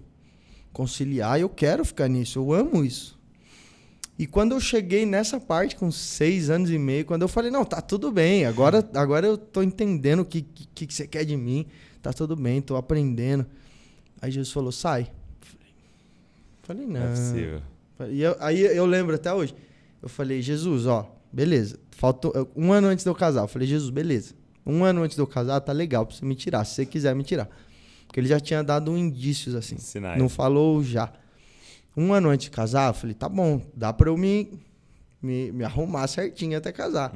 conciliar. Eu quero ficar nisso. Eu amo isso. E quando eu cheguei nessa parte, com 6 anos e meio, quando eu falei, não, tá tudo bem. Agora eu tô entendendo o que você quer de mim. Tá tudo bem, tô aprendendo. Aí Jesus falou, sai. Falei, não. Não é possível. Aí eu lembro até hoje. Eu falei, Jesus, beleza. Faltou 1 ano antes de eu casar. Eu falei, Jesus, beleza. 1 ano antes de eu casar, tá legal pra você me tirar, se você quiser me tirar. Porque ele já tinha dado indícios assim. Sinais. Não falou já. 1 ano antes de casar, eu falei, tá bom, dá pra eu me arrumar certinho até casar.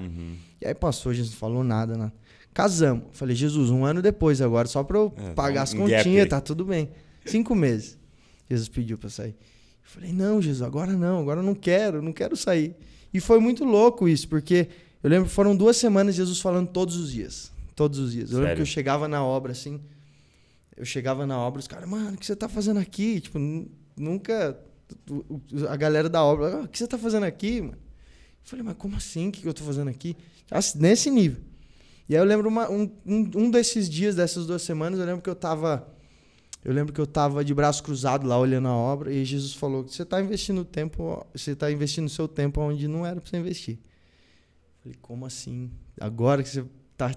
E aí passou, Jesus não falou nada. Casamos. Eu falei, Jesus, 1 ano depois agora, só pra eu pagar as continhas, tá tudo bem. 5 meses. Jesus pediu pra sair. Eu falei, não, Jesus, agora eu não quero sair. E foi muito louco isso, porque eu lembro que foram 2 semanas Jesus falando todos os dias. Todos os dias. Eu lembro que eu chegava na obra, assim, os caras, mano, o que você tá fazendo aqui? Tipo, nunca... A galera da obra, o que você tá fazendo aqui, mano? Eu falei, mas como assim? O que eu tô fazendo aqui? Nesse nível. E aí eu lembro um desses dias, dessas 2 semanas, eu lembro que eu tava de braço cruzado lá, olhando a obra, e Jesus falou que você tá investindo seu tempo onde não era pra você investir. Eu falei, como assim? Agora que você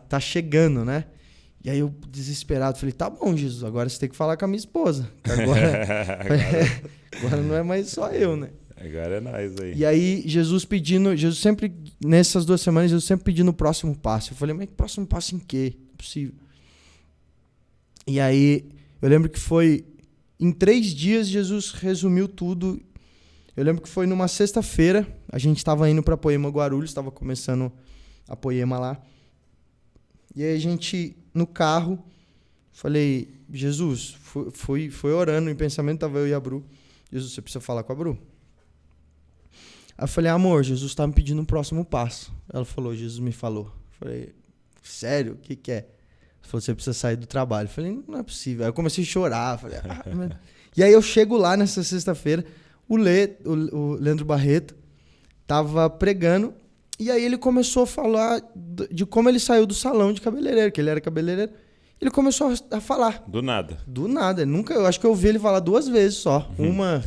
tá chegando, né? E aí eu, desesperado, falei, tá bom, Jesus, agora você tem que falar com a minha esposa. Agora não é mais só eu, né? Agora é nós aí. E aí Jesus sempre, nessas 2 semanas, Jesus sempre pedindo o próximo passo. Eu falei, mas próximo passo em quê? Não é possível. E aí, eu lembro que foi em 3 dias Jesus resumiu tudo. Eu lembro que foi numa sexta-feira, a gente estava indo para Poema Guarulhos, estava começando a Poema lá. E aí a gente, no carro, falei, Jesus, fui orando, em pensamento estava eu e a Bru. Jesus, você precisa falar com a Bru. Aí eu falei, amor, Jesus tá me pedindo um próximo passo. Ela falou, Jesus me falou. Eu falei, sério? O que é? Ela falou, você precisa sair do trabalho. Eu falei, não é possível. Aí eu comecei a chorar. Falei, E aí eu chego lá nessa sexta-feira, o Leandro Barreto tava pregando, e aí ele começou a falar de como ele saiu do salão de cabeleireiro, que ele era cabeleireiro. Ele começou a falar. Do nada. Do nada. Eu acho que eu ouvi ele falar 2 vezes só. Uma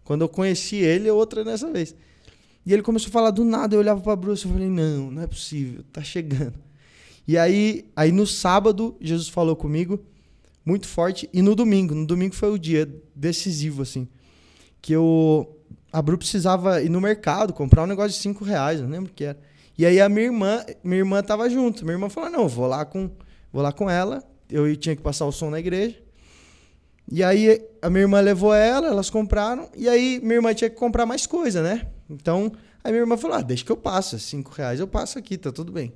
quando eu conheci ele e outra nessa vez. E ele começou a falar do nada, eu olhava pra Bruce e falei, não é possível, tá chegando. E aí no sábado, Jesus falou comigo, muito forte, e no domingo foi o dia decisivo, assim, que a Bru precisava ir no mercado, comprar um negócio de R$5, não lembro o que era. E aí a minha irmã tava junto, minha irmã falou, não, vou lá com ela, eu tinha que passar o som na igreja. E aí a minha irmã levou elas compraram, e aí minha irmã tinha que comprar mais coisa, né? Então, aí minha irmã falou, deixa que eu passo, R$5 eu passo aqui, tá tudo bem.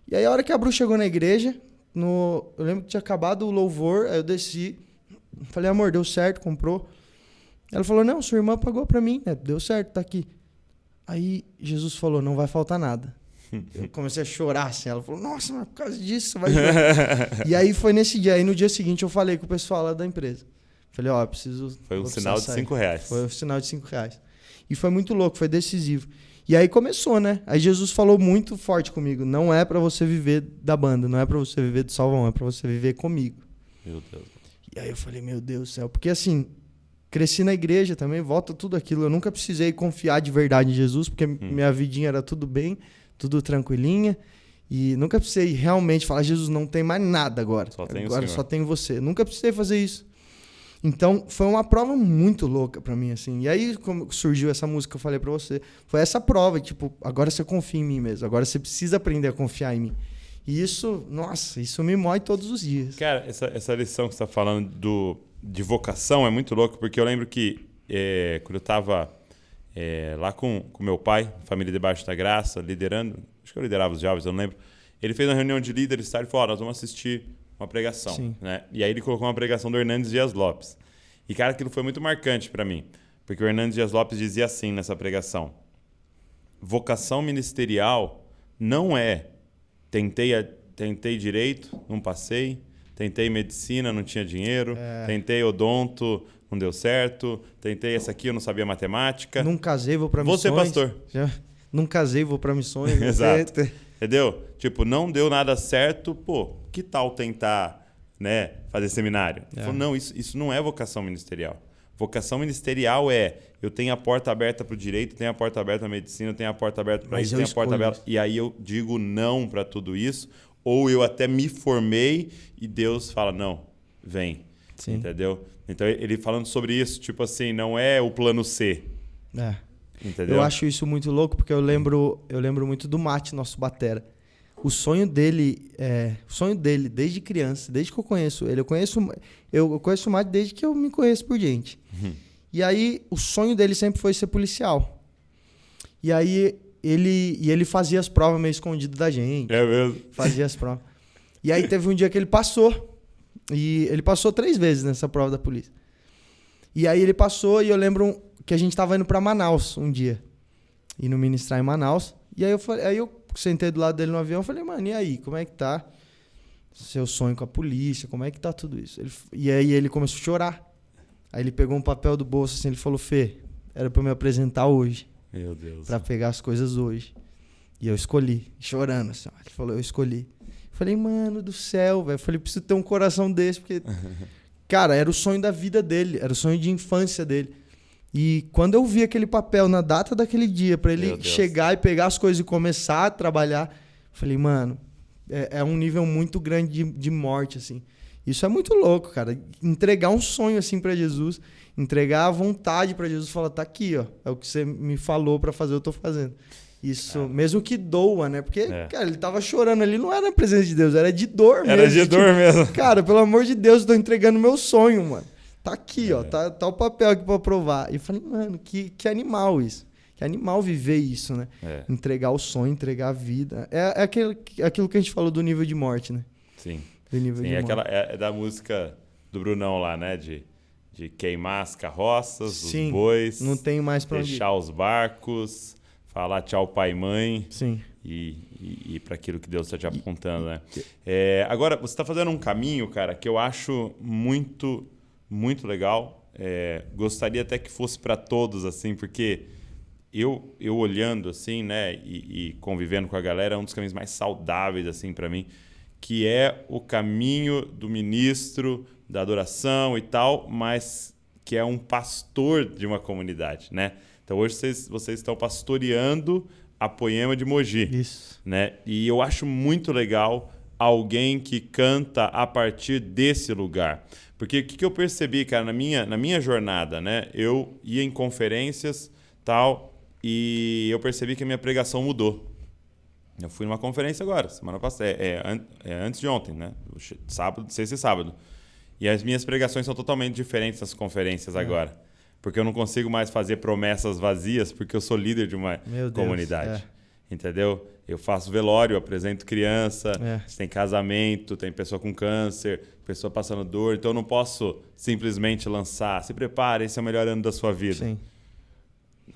E aí a hora que a Bru chegou na igreja, eu lembro que tinha acabado o louvor, aí eu desci, falei, amor, deu certo, comprou. Ela falou, não, sua irmã pagou pra mim, né? Deu certo, tá aqui. Aí Jesus falou, não vai faltar nada. Eu comecei a chorar assim, ela falou, nossa, mas por causa disso vai chorar. E aí foi nesse dia, aí no dia seguinte eu falei com o pessoal lá da empresa. Falei, eu preciso... Foi um sinal de R$5. Foi um sinal de R$5. E foi muito louco, foi decisivo. E aí começou, né? Aí Jesus falou muito forte comigo, não é pra você viver da banda, não é pra você viver do Salvão, é pra você viver comigo. Meu Deus. E aí eu falei, meu Deus do céu, porque assim, cresci na igreja também, volta tudo aquilo, eu nunca precisei confiar de verdade em Jesus, porque minha vidinha era tudo bem, tudo tranquilinha, e nunca precisei realmente falar, Jesus, não tem mais nada agora, agora só tem você. Nunca precisei fazer isso. Então, foi uma prova muito louca pra mim, assim. E aí, como surgiu essa música que eu falei pra você, foi essa prova, tipo, agora você confia em mim mesmo, agora você precisa aprender a confiar em mim. E isso, nossa, isso me mói todos os dias. Cara, essa lição que você tá falando de vocação é muito louca, porque eu lembro que quando eu tava lá com meu pai, família debaixo da graça, liderando, acho que eu liderava os jovens, eu não lembro. Ele fez uma reunião de líderes e falou, nós vamos assistir uma pregação, né? E aí ele colocou uma pregação do Hernandes Dias Lopes. E, cara, aquilo foi muito marcante para mim, porque o Hernandes Dias Lopes dizia assim nessa pregação, vocação ministerial não é tentei direito, não passei, tentei medicina, não tinha dinheiro, tentei odonto, não deu certo, tentei essa aqui, eu não sabia matemática. Não casei, vou para missões. Vou ser pastor. Não casei, vou para missões. Exato. Entendeu? Tipo, não deu nada certo, pô, que tal tentar, né, fazer seminário? Ele falou, não, isso não é vocação ministerial. Vocação ministerial eu tenho a porta aberta para o direito, tenho a porta aberta para a medicina, tenho a porta aberta para isso, tenho a porta aberta... E aí eu digo não para tudo isso, ou eu até me formei e Deus fala, não, vem. Sim. Entendeu? Então ele falando sobre isso, tipo assim, não é o plano C. Entendeu? Eu acho isso muito louco, porque eu lembro muito do Mate, nosso batera. O sonho dele, desde criança, desde que eu conheço ele, eu conheço o Mate desde que eu me conheço por gente. E aí, o sonho dele sempre foi ser policial. E aí, ele fazia as provas meio escondido da gente. É mesmo? Fazia as provas. E aí, teve um dia que ele passou. E ele passou 3 vezes nessa prova da polícia. E aí, ele passou e eu lembro que a gente tava indo pra Manaus um dia. Indo ministrar em Manaus. E aí, eu sentei do lado dele no avião e falei, mano, e aí, como é que tá seu sonho com a polícia? Como é que tá tudo isso? E aí ele começou a chorar. Aí ele pegou um papel do bolso assim, ele falou, Fê, era pra eu me apresentar hoje. Meu Deus. Pra pegar as coisas hoje. E eu escolhi, chorando assim. Ele falou, eu escolhi. Eu falei, mano do céu, velho. Eu falei, preciso ter um coração desse, porque... Cara, era o sonho da vida dele, era o sonho de infância dele. E quando eu vi aquele papel na data daquele dia, pra ele chegar e pegar as coisas e começar a trabalhar, eu falei, mano, é um nível muito grande de morte, assim. Isso é muito louco, cara. Entregar um sonho assim pra Jesus, entregar a vontade pra Jesus, falar, tá aqui, ó, é o que você me falou pra fazer, eu tô fazendo. Isso, mesmo que doa, né? Porque, cara, ele tava chorando ali, não era na presença de Deus, era de dor mesmo. Era de dor mesmo. Cara, pelo amor de Deus, eu tô entregando meu sonho, mano. Tá aqui, ó, tá o papel aqui pra provar. E eu falei, mano, que animal isso. Que animal viver isso, né? Entregar o sonho, entregar a vida. É aquilo que a gente falou do nível de morte, né? Sim. Do nível de morte. É da música do Brunão lá, né? De queimar as carroças, Sim, os bois. não tem mais pra onde ir. Fechar os barcos. falar tchau pai e mãe. Sim. E para aquilo que Deus está te apontando, né? Agora, você está fazendo um caminho, cara, que eu acho muito, muito legal. Gostaria até que fosse para todos, assim, porque eu olhando, assim, né, e convivendo com a galera, é um dos caminhos mais saudáveis, assim, para mim, que é o caminho do ministro, da adoração e tal, mas que é um pastor de uma comunidade, né? Então, hoje vocês estão pastoreando a Poema de Mogi. Isso. Né? E eu acho muito legal alguém que canta a partir desse lugar. Porque o que eu percebi, cara, na minha jornada, né? Eu ia em conferências tal, e eu percebi que a minha pregação mudou. Eu fui numa conferência agora, semana passada, antes de ontem, né? Sábado, sexta e sábado. E as minhas pregações são totalmente diferentes nas conferências agora. Porque eu não consigo mais fazer promessas vazias, porque eu sou líder de uma comunidade. Entendeu? Eu faço velório, apresento criança, tem casamento, tem pessoa com câncer, pessoa passando dor. Então eu não posso simplesmente lançar, se prepare, esse é o melhor ano da sua vida. Sim.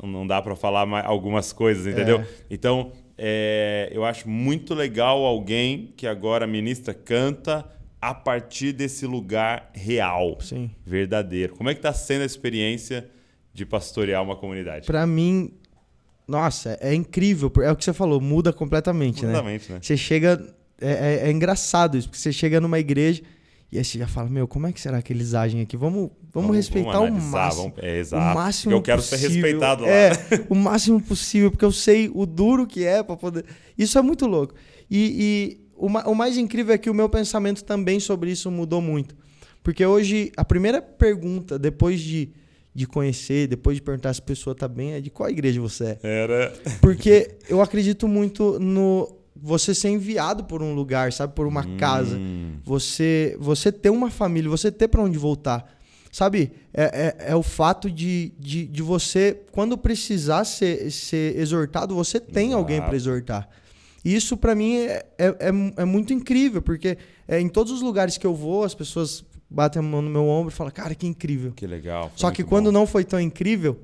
Não dá para falar algumas coisas, entendeu? Então, eu acho muito legal alguém que agora ministra, canta a partir desse lugar real, verdadeiro. Como é que está sendo a experiência de pastorear uma comunidade? Para mim, nossa, é incrível. É o que você falou, muda completamente, né? Você chega... É engraçado isso, porque você chega numa igreja e aí você já fala, meu, como é que será que eles agem aqui? Vamos respeitar o máximo. Exato. O máximo eu quero possível. Ser respeitado lá. O máximo possível, porque eu sei o duro que é para poder... Isso é muito louco. E o mais incrível é que o meu pensamento também sobre isso mudou muito. Porque hoje, a primeira pergunta, depois de conhecer, depois de perguntar se a pessoa está bem, é de qual igreja você é. Porque eu acredito muito no você ser enviado por um lugar, sabe? Por uma casa. Você ter uma família, você ter para onde voltar. Sabe? É o fato de você, quando precisar ser exortado, você tem alguém para exortar. E isso, para mim, é muito incrível, porque em todos os lugares que eu vou, as pessoas batem a mão no meu ombro e falam, cara, que incrível. Que legal. Só que quando não foi tão incrível,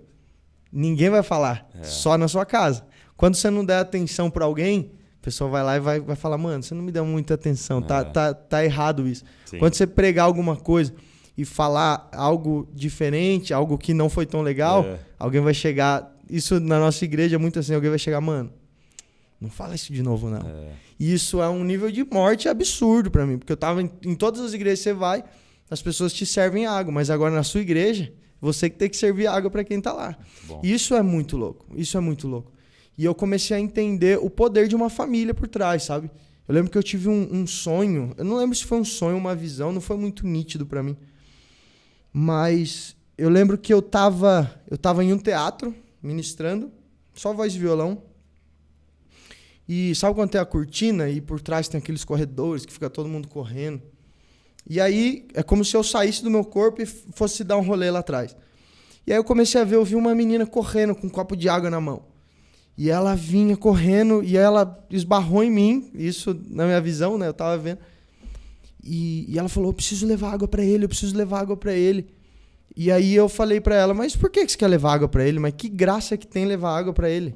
ninguém vai falar, só na sua casa. Quando você não der atenção para alguém, a pessoa vai lá e vai falar, mano, você não me deu muita atenção, tá errado isso. Sim. Quando você pregar alguma coisa e falar algo diferente, algo que não foi tão legal, alguém vai chegar... Isso na nossa igreja é muito assim, alguém vai chegar, mano, não fala isso de novo, não. E isso é um nível de morte absurdo pra mim. Porque eu tava em todas as igrejas que você vai, as pessoas te servem água. Mas agora na sua igreja, você que tem que servir água pra quem tá lá. E isso é muito louco. Isso é muito louco. E eu comecei a entender o poder de uma família por trás, sabe? Eu lembro que eu tive um sonho. Eu não lembro se foi um sonho ou uma visão. Não foi muito nítido pra mim. Mas eu lembro que eu tava em um teatro, ministrando. Só voz e violão. E sabe quando tem a cortina e por trás tem aqueles corredores que fica todo mundo correndo? E aí é como se eu saísse do meu corpo e fosse dar um rolê lá atrás. E aí eu vi uma menina correndo com um copo de água na mão. E ela vinha correndo e ela esbarrou em mim, isso na minha visão, né? Eu tava vendo. E ela falou, eu preciso levar água para ele. E aí eu falei para ela, mas por que você quer levar água para ele? Mas que graça que tem levar água para ele?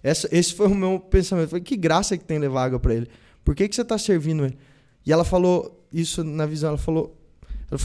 Esse foi o meu pensamento. Eu falei, que graça que tem levar água para ele? Por que você está servindo ele? E ela falou, isso na visão, ela falou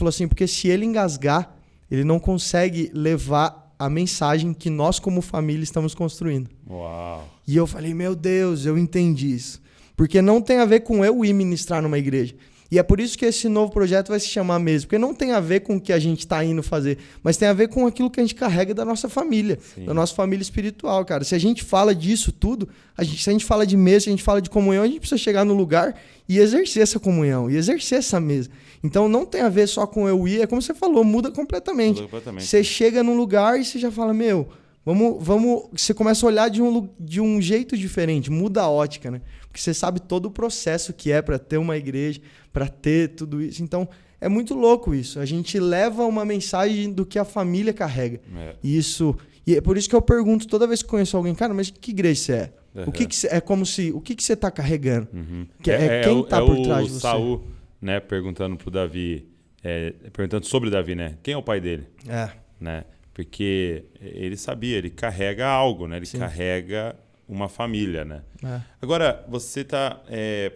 assim, porque se ele engasgar, ele não consegue levar a mensagem que nós como família estamos construindo. Uau. E eu falei, meu Deus, eu entendi isso. Porque não tem a ver com eu ir ministrar numa igreja. E é por isso que esse novo projeto vai se chamar mesmo. Porque não tem a ver com o que a gente está indo fazer, mas tem a ver com aquilo que a gente carrega da nossa família, da nossa família espiritual, cara. Se a gente fala disso tudo, se a gente fala de mesa, se a gente fala de comunhão, a gente precisa chegar no lugar e exercer essa comunhão, e exercer essa mesa. Então não tem a ver só com eu ir, é como você falou, muda completamente. Você chega num lugar e você já fala, meu... Vamos, você começa a olhar de um jeito diferente, muda a ótica, né? Porque você sabe todo o processo que é para ter uma igreja, para ter tudo isso. Então, é muito louco isso. A gente leva uma mensagem do que a família carrega. E é por isso que eu pergunto toda vez que conheço alguém, cara, mas que igreja você é? O que você está carregando? Quem está por trás de você? Saul, né, perguntando pro Davi, perguntando sobre Davi, né? Quem é o pai dele? Né? Porque ele sabia, ele carrega algo, né? Ele carrega uma família, né? É. Agora, você está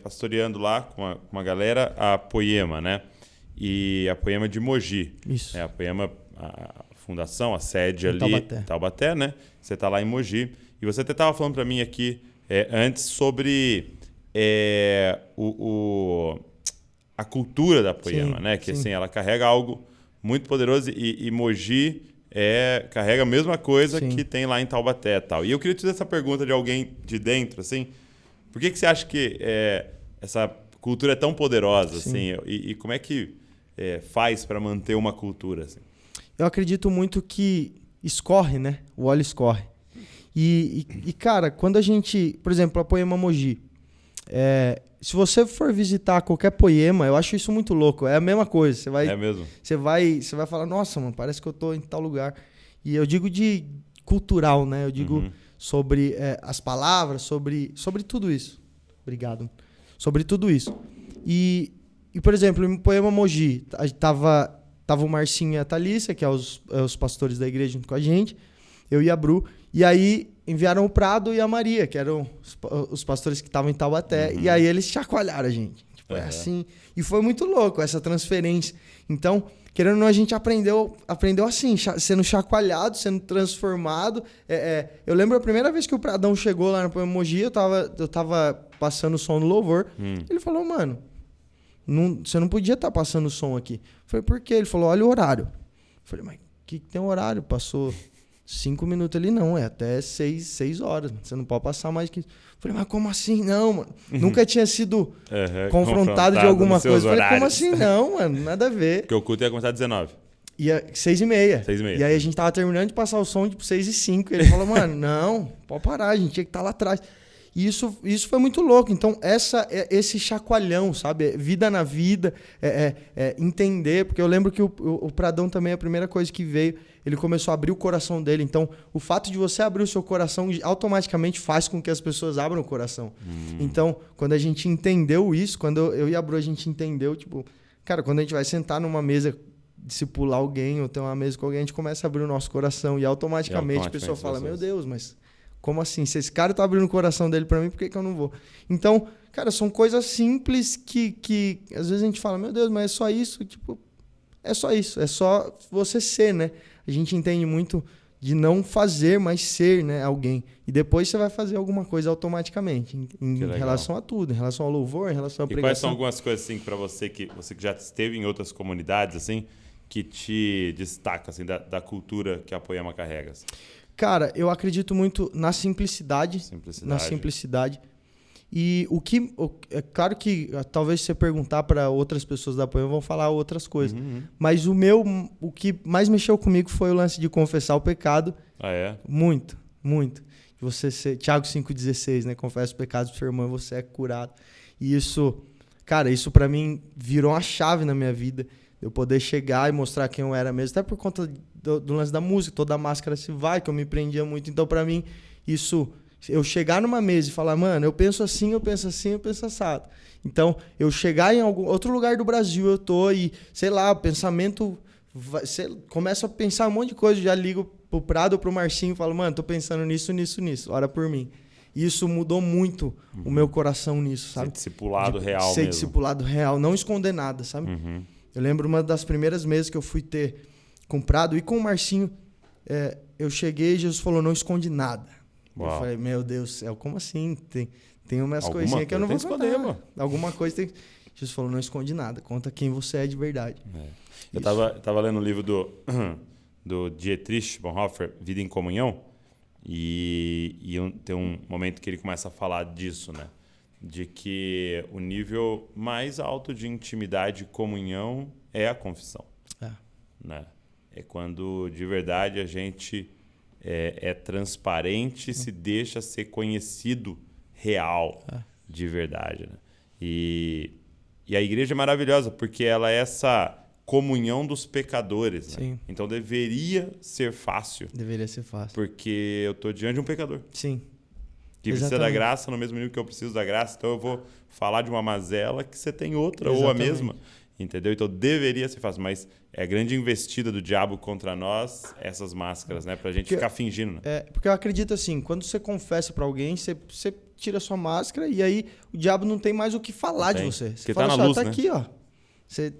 pastoreando lá com uma galera a Poema, né? E a Poema de Mogi. Isso. A Poema, a fundação, a sede Em ali, Taubaté, né? Você está lá em Mogi. E você até estava falando para mim aqui antes sobre a cultura da Poema, Sim, né? Que sim. assim, ela carrega algo muito poderoso e Mogi carrega a mesma coisa Sim. que tem lá em Taubaté e tal. E eu queria te fazer essa pergunta de alguém de dentro, assim. Por que você acha que essa cultura é tão poderosa, assim? E como é que faz para manter uma cultura, assim? Eu acredito muito que escorre, né? O óleo escorre. E cara, quando a gente... Por exemplo, a Poema Mogi. Se você for visitar qualquer Poema, eu acho isso muito louco. É a mesma coisa. Você vai, É mesmo? Você vai falar, nossa, mano, parece que eu tô em tal lugar. E eu digo de cultural, né? Eu digo sobre as palavras, sobre tudo isso. Obrigado. Sobre tudo isso. E por exemplo, em Poema Mogi, tava o Marcinho e a Thalícia, que é os pastores da igreja junto com a gente, eu e a Bru. E aí enviaram o Prado e a Maria, que eram os pastores que estavam em Taubaté. E aí eles chacoalharam a gente. Tipo, assim. E foi muito louco essa transferência. Então, querendo ou não, a gente aprendeu assim, sendo chacoalhado, sendo transformado. Eu lembro a primeira vez que o Pradão chegou lá no Poema Mogi, eu tava passando o som no louvor. Ele falou, mano, você não podia estar passando o som aqui. Eu falei, por quê? Ele falou, olha o horário. Eu falei, mas que tem um horário? Passou 5 minutos ali, não, até 6 horas. Você não pode passar mais que... Eu falei, mas como assim? Não, mano. Nunca tinha sido confrontado de alguma coisa. Eu falei, como assim? Não, mano, nada a ver. Porque o culto ia começar às 19. Ia 6h30. 6h30. E aí a gente tava terminando de passar o som, tipo, 6h05. Ele falou, mano, não, pode parar, a gente tinha que estar lá atrás. E isso foi muito louco. Então, esse chacoalhão, sabe? Vida na vida, entender. Porque eu lembro que o Pradão também, a primeira coisa que veio, ele começou a abrir o coração dele. Então, o fato de você abrir o seu coração automaticamente faz com que as pessoas abram o coração. Então, quando a gente entendeu isso, quando eu e a Bru, a gente entendeu, tipo... Cara, quando a gente vai sentar numa mesa, discipular alguém ou ter uma mesa com alguém, a gente começa a abrir o nosso coração. E automaticamente a pessoa fala, meu Deus, mas... Como assim? Se esse cara tá abrindo o coração dele pra mim, por que eu não vou? Então, cara, são coisas simples que às vezes a gente fala, meu Deus, mas é só isso? Tipo, é só isso. É só você ser, né? A gente entende muito de não fazer, mas ser, né, alguém. E depois você vai fazer alguma coisa automaticamente. Em relação a tudo. Em relação ao louvor, em relação à pregação. E quais são algumas coisas, assim, pra você que já esteve em outras comunidades, assim, que te destaca, assim, da cultura que a Poema carrega? Assim? Cara, eu acredito muito na simplicidade. Na simplicidade. E é claro que talvez se você perguntar para outras pessoas da Poema vão falar outras coisas. Mas o que mais mexeu comigo foi o lance de confessar o pecado. Ah, é? Muito, muito. Você ser, Tiago 5,16, né? Confessa os pecados do seu irmão e você é curado. E isso, cara, isso para mim virou uma chave na minha vida. Eu poder chegar e mostrar quem eu era mesmo. Até por conta do lance da música, toda a máscara se vai, que eu me prendia muito. Então, pra mim, isso... Eu chegar numa mesa e falar, mano, eu penso assim, eu penso assado. Então, eu chegar em algum outro lugar do Brasil, eu tô e, sei lá, o pensamento... começa a pensar um monte de coisa, já ligo pro Prado ou pro Marcinho e falo, mano, tô pensando nisso, ora por mim. E isso mudou muito o meu coração nisso, sabe? Ser discipulado real mesmo. Ser discipulado real, não esconder nada, sabe? Eu lembro uma das primeiras mesas que eu fui ter com o Prado e com o Marcinho, eu cheguei e Jesus falou, não esconde nada. Uau. Eu falei, meu Deus do céu, como assim? Tem umas coisinhas que eu não vou esconder, mano. Alguma coisa tem... Jesus falou, não esconde nada, conta quem você é de verdade. Eu tava lendo um livro do Dietrich Bonhoeffer, Vida em Comunhão, e tem um momento que ele começa a falar disso, né? De que o nível mais alto de intimidade e comunhão é a confissão. Né? É quando, de verdade, a gente é transparente, se deixa ser conhecido real, de verdade. Né? E a igreja é maravilhosa, porque ela é essa comunhão dos pecadores. Né? Então, deveria ser fácil. Deveria ser fácil. Porque eu estou diante de um pecador. Sim. Que precisa da graça no mesmo nível que eu preciso da graça. Então eu vou falar de uma mazela que você tem outra. Exatamente. Ou a mesma. Entendeu? Então deveria ser fácil, mas é a grande investida do diabo contra nós, essas máscaras, né? Pra gente ficar fingindo, né? Porque eu acredito assim, quando você confessa pra alguém, você tira sua máscara e aí o diabo não tem mais o que falar de você. Você porque fala tá assim, na luz, tá né? aqui, ó. Você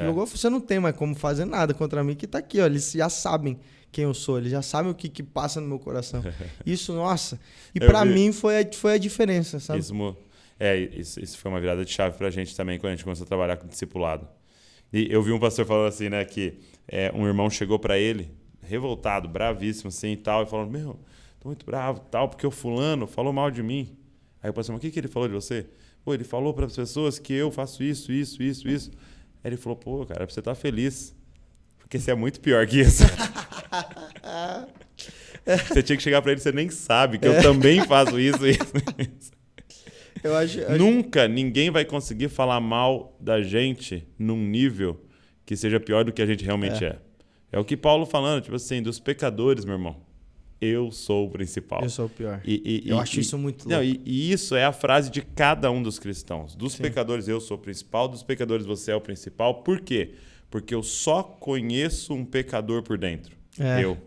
jogou, você não tem mais como fazer nada contra mim, que tá aqui, ó. Eles já sabem quem eu sou, eles já sabem o que passa no meu coração. Isso, nossa. E pra mim foi a diferença, sabe? Isso foi uma virada de chave pra gente também, quando a gente começou a trabalhar com discipulado. E eu vi um pastor falando assim, né, que um irmão chegou pra ele, revoltado, bravíssimo assim e tal, e falou, meu, tô muito bravo tal, porque o fulano falou mal de mim. Aí o pastor, mas o que ele falou de você? Pô, ele falou para as pessoas que eu faço isso. Aí ele falou, pô, cara, é pra você estar feliz, porque você é muito pior que isso. Você tinha que chegar pra ele, você nem sabe que eu também faço isso. Eu acho... Nunca ninguém vai conseguir falar mal da gente num nível que seja pior do que a gente realmente é. É o que Paulo falando, tipo assim, dos pecadores, meu irmão. Eu sou o principal. Eu sou o pior. Eu acho isso muito louco. Não, e isso é a frase de cada um dos cristãos. Dos pecadores, eu sou o principal. Dos pecadores, você é o principal. Por quê? Porque eu só conheço um pecador por dentro. Eu.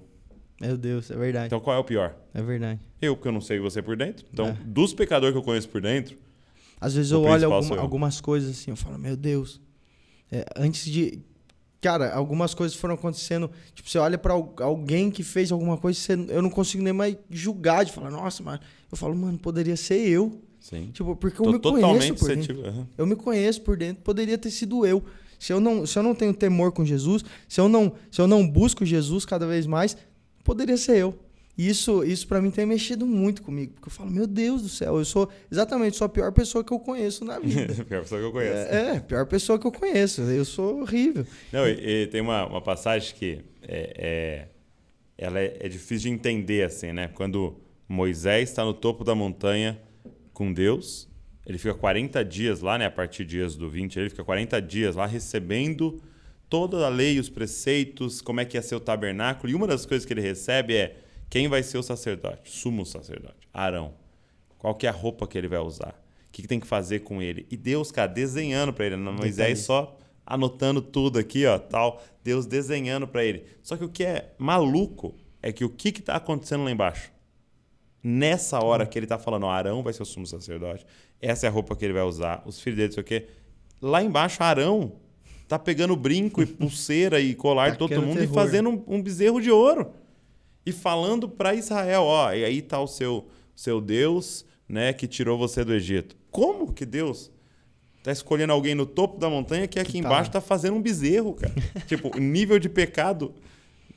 Meu Deus, é verdade. Então qual é o pior? É verdade. Eu, porque eu não sei você por dentro. Então, dos pecadores que eu conheço por dentro... Às vezes eu olho algumas coisas assim, eu falo, meu Deus. Antes de... Cara, algumas coisas foram acontecendo. Tipo, você olha pra alguém que fez alguma coisa, eu não consigo nem mais julgar, de falar, nossa, mano. Eu falo, mano, poderia ser eu. Sim. Tipo, porque eu me conheço por dentro. Uhum. Eu me conheço por dentro, poderia ter sido eu. Se eu não tenho temor com Jesus, se eu não busco Jesus cada vez mais, poderia ser eu. E isso para mim tem mexido muito comigo. Porque eu falo, meu Deus do céu, eu sou a pior pessoa que eu conheço na vida. Pior pessoa que eu conheço. Pior pessoa que eu conheço. Eu sou horrível. Não, e tem uma passagem que ela é difícil de entender, assim, né? Quando Moisés está no topo da montanha com Deus, ele fica 40 dias lá, né? A partir de Êxodo 20, ele fica 40 dias lá recebendo toda a lei, os preceitos, como é que ia ser o tabernáculo. E uma das coisas que ele recebe é quem vai ser o sacerdote, sumo sacerdote, Arão. Qual que é a roupa que ele vai usar? O que tem que fazer com ele? E Deus, cara, desenhando para ele. Moisés só anotando tudo aqui, ó, tal. Deus desenhando para ele. Só que o que é maluco é que o que está acontecendo lá embaixo? Nessa hora que ele está falando, Arão vai ser o sumo sacerdote, essa é a roupa que ele vai usar, os filhos dele, não sei o quê. Lá embaixo, Arão tá pegando brinco e pulseira e colar de todo mundo e fazendo um bezerro de ouro. E falando para Israel, ó, e aí tá o seu Deus, né, que tirou você do Egito. Como que Deus tá escolhendo alguém no topo da montanha que aqui embaixo tá fazendo um bezerro, cara? Tipo, nível de pecado,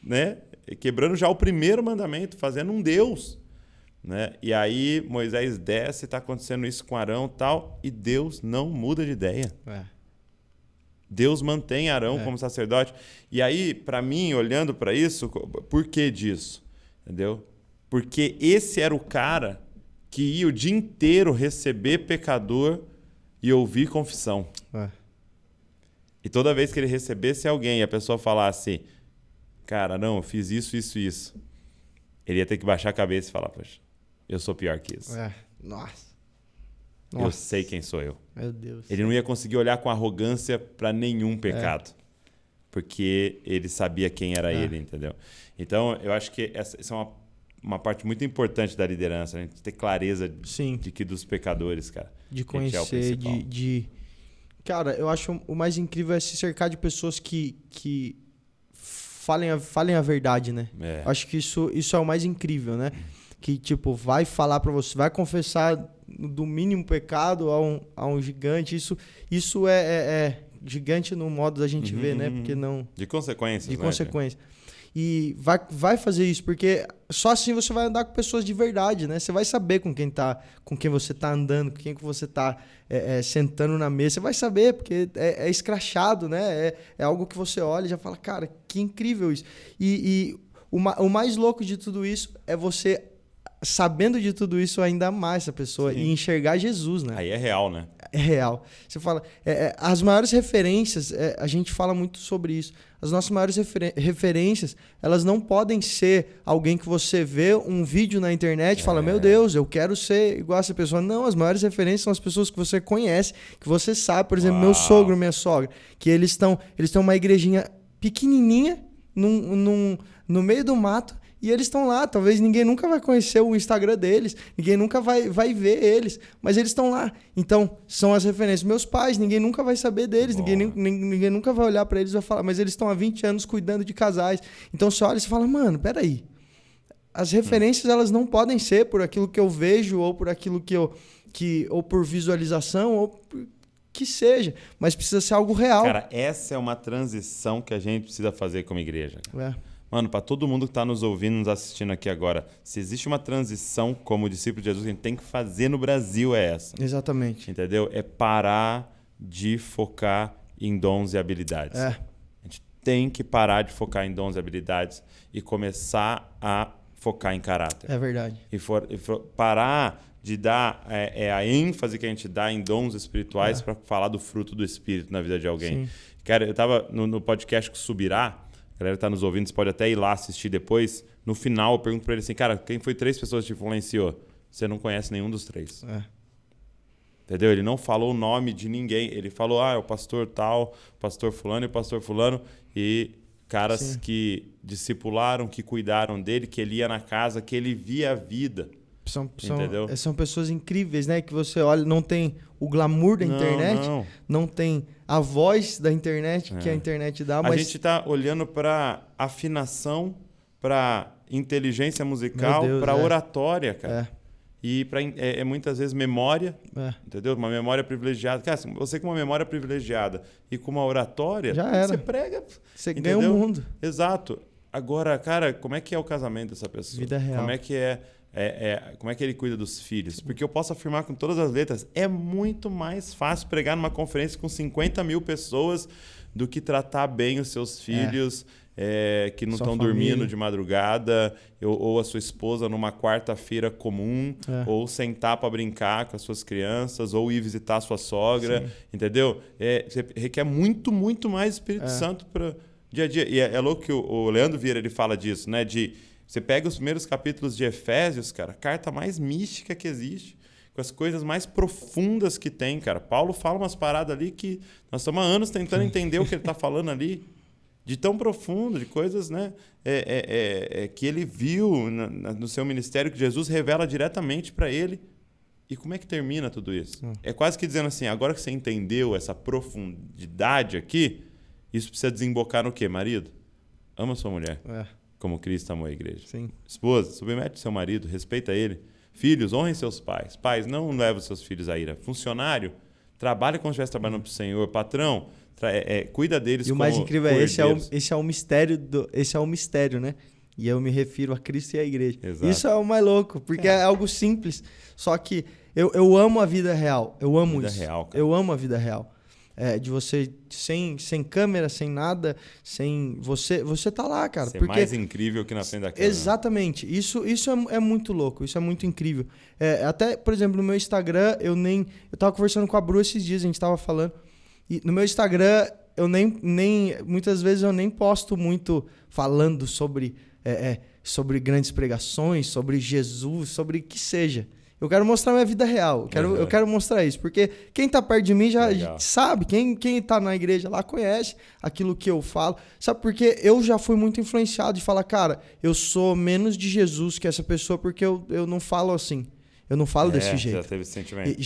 né? Quebrando já o primeiro mandamento, fazendo um Deus, né? E aí Moisés desce, tá acontecendo isso com Arão e tal, e Deus não muda de ideia. Deus mantém Arão como sacerdote. E aí, para mim, olhando para isso, por que disso? Entendeu? Porque esse era o cara que ia o dia inteiro receber pecador e ouvir confissão. E toda vez que ele recebesse alguém e a pessoa falasse, cara, não, eu fiz isso, ele ia ter que baixar a cabeça e falar, poxa, eu sou pior que isso. Nossa. Eu sei quem sou eu. Meu Deus. Ele não ia conseguir olhar com arrogância para nenhum pecado. Porque ele sabia quem era ele, entendeu? Então, eu acho que essa é uma parte muito importante da liderança. A gente ter clareza de que dos pecadores, cara. De conhecer, Cara, eu acho o mais incrível é se cercar de pessoas que falem a verdade, né? Eu acho que isso é o mais incrível, né? Que, tipo, vai falar pra você, vai confessar do mínimo pecado a um gigante. Isso é gigante no modo da gente ver, né? Porque não... De consequências, De consequências. E vai fazer isso, porque só assim você vai andar com pessoas de verdade, né? Você vai saber com quem você tá andando, com quem que você tá sentando na mesa. Você vai saber, porque é escrachado, né? É algo que você olha e já fala, cara, que incrível isso. E o mais louco de tudo isso é você... sabendo de tudo isso ainda mais essa pessoa e enxergar Jesus, né? Aí é real, né? é real. Você fala, as maiores referências, a gente fala muito sobre isso. As nossas maiores referências, elas não podem ser alguém que você vê um vídeo na internet e fala, meu Deus, eu quero ser igual a essa pessoa. Não, as maiores referências são as pessoas que você conhece, que você sabe. Por exemplo, meu sogro, minha sogra, que eles têm uma igrejinha pequenininha no meio do mato, e eles estão lá. Talvez ninguém nunca vai conhecer o Instagram deles, ninguém nunca vai ver eles, mas eles estão lá. Então, são as referências. Meus pais, ninguém nunca vai saber deles, ninguém nunca vai olhar para eles e vai falar, mas eles estão há 20 anos cuidando de casais. Então, você olha e você fala, mano, peraí. As referências, elas não podem ser por aquilo que eu vejo, ou por aquilo ou por visualização, ou por que seja, mas precisa ser algo real. Cara, essa é uma transição que a gente precisa fazer como igreja. Mano, para todo mundo que está nos ouvindo, nos assistindo aqui agora, se existe uma transição como discípulo de Jesus que a gente tem que fazer no Brasil, é essa. Exatamente. Entendeu? É parar de focar em dons e habilidades. A gente tem que parar de focar em dons e habilidades e começar a focar em caráter. É verdade. E parar de dar a ênfase que a gente dá em dons espirituais para falar do fruto do Espírito na vida de alguém. Sim. Cara, eu estava no podcast com o Subirá. A galera que está nos ouvindo, você pode até ir lá assistir depois. No final, eu pergunto para ele assim, cara, quem foi 3 pessoas que te influenciou? Você não conhece nenhum dos 3. Entendeu? Ele não falou o nome de ninguém. Ele falou, é o pastor tal, pastor fulano e pastor fulano. E caras que discipularam, que cuidaram dele, que ele ia na casa, que ele via a vida. São pessoas incríveis, né? Que você olha, não tem o glamour da internet, não tem a voz da internet que a internet dá. Mas a gente está olhando para afinação, para inteligência musical, para oratória, cara. E para muitas vezes memória, entendeu? Uma memória privilegiada. Cara, você com uma memória privilegiada e com uma oratória, você prega. Você ganha o mundo. Exato. Agora, cara, como é que é o casamento dessa pessoa? Vida real. Como é que como é que ele cuida dos filhos? Porque eu posso afirmar com todas as letras, é muito mais fácil pregar numa conferência com 50 mil pessoas do que tratar bem os seus filhos que não estão dormindo de madrugada, ou a sua esposa numa quarta-feira comum, ou sentar para brincar com as suas crianças, ou ir visitar a sua sogra, entendeu? Você requer muito, muito mais Espírito Santo para dia a dia. E é louco que o Leandro Vieira ele fala disso, né? Você pega os primeiros capítulos de Efésios, cara, a carta mais mística que existe, com as coisas mais profundas que tem, cara. Paulo fala umas paradas ali que nós estamos há anos tentando entender o que ele está falando ali, de tão profundo, de coisas, né, que ele viu no seu ministério, que Jesus revela diretamente para ele. E como é que termina tudo isso? É quase que dizendo assim, agora que você entendeu essa profundidade aqui, isso precisa desembocar no quê, marido? Ama sua mulher. Como Cristo amou a igreja. Sim. Esposa, submete seu marido, respeita ele. Filhos, honrem seus pais. Pais, não levem seus filhos à ira. Funcionário, trabalha como se estivesse trabalhando para o Senhor. Patrão, cuida deles como herdeiros. E o mais incrível esse é o mistério, né? E eu me refiro a Cristo e à igreja. Exato. Isso é o mais louco, porque é algo simples. Só que eu amo a vida real. Eu amo isso. Real, cara. Eu amo a vida real. De você sem câmera, sem nada, sem você tá lá, cara. Ser mais incrível que na frente da câmera. Exatamente. Isso é muito louco, isso é muito incrível. Até, por exemplo, no meu Instagram, eu tava conversando com a Bru esses dias, a gente tava falando, e no meu Instagram, muitas vezes eu nem posto muito falando sobre grandes pregações, sobre Jesus, sobre o que seja. Eu quero mostrar minha vida real. Eu quero mostrar isso. Porque quem tá perto de mim já sabe. Quem tá na igreja lá conhece aquilo que eu falo. Sabe por quê? Eu já fui muito influenciado de falar, cara, eu sou menos de Jesus que essa pessoa porque eu não falo assim. Eu não falo desse jeito. Já teve esse sentimento?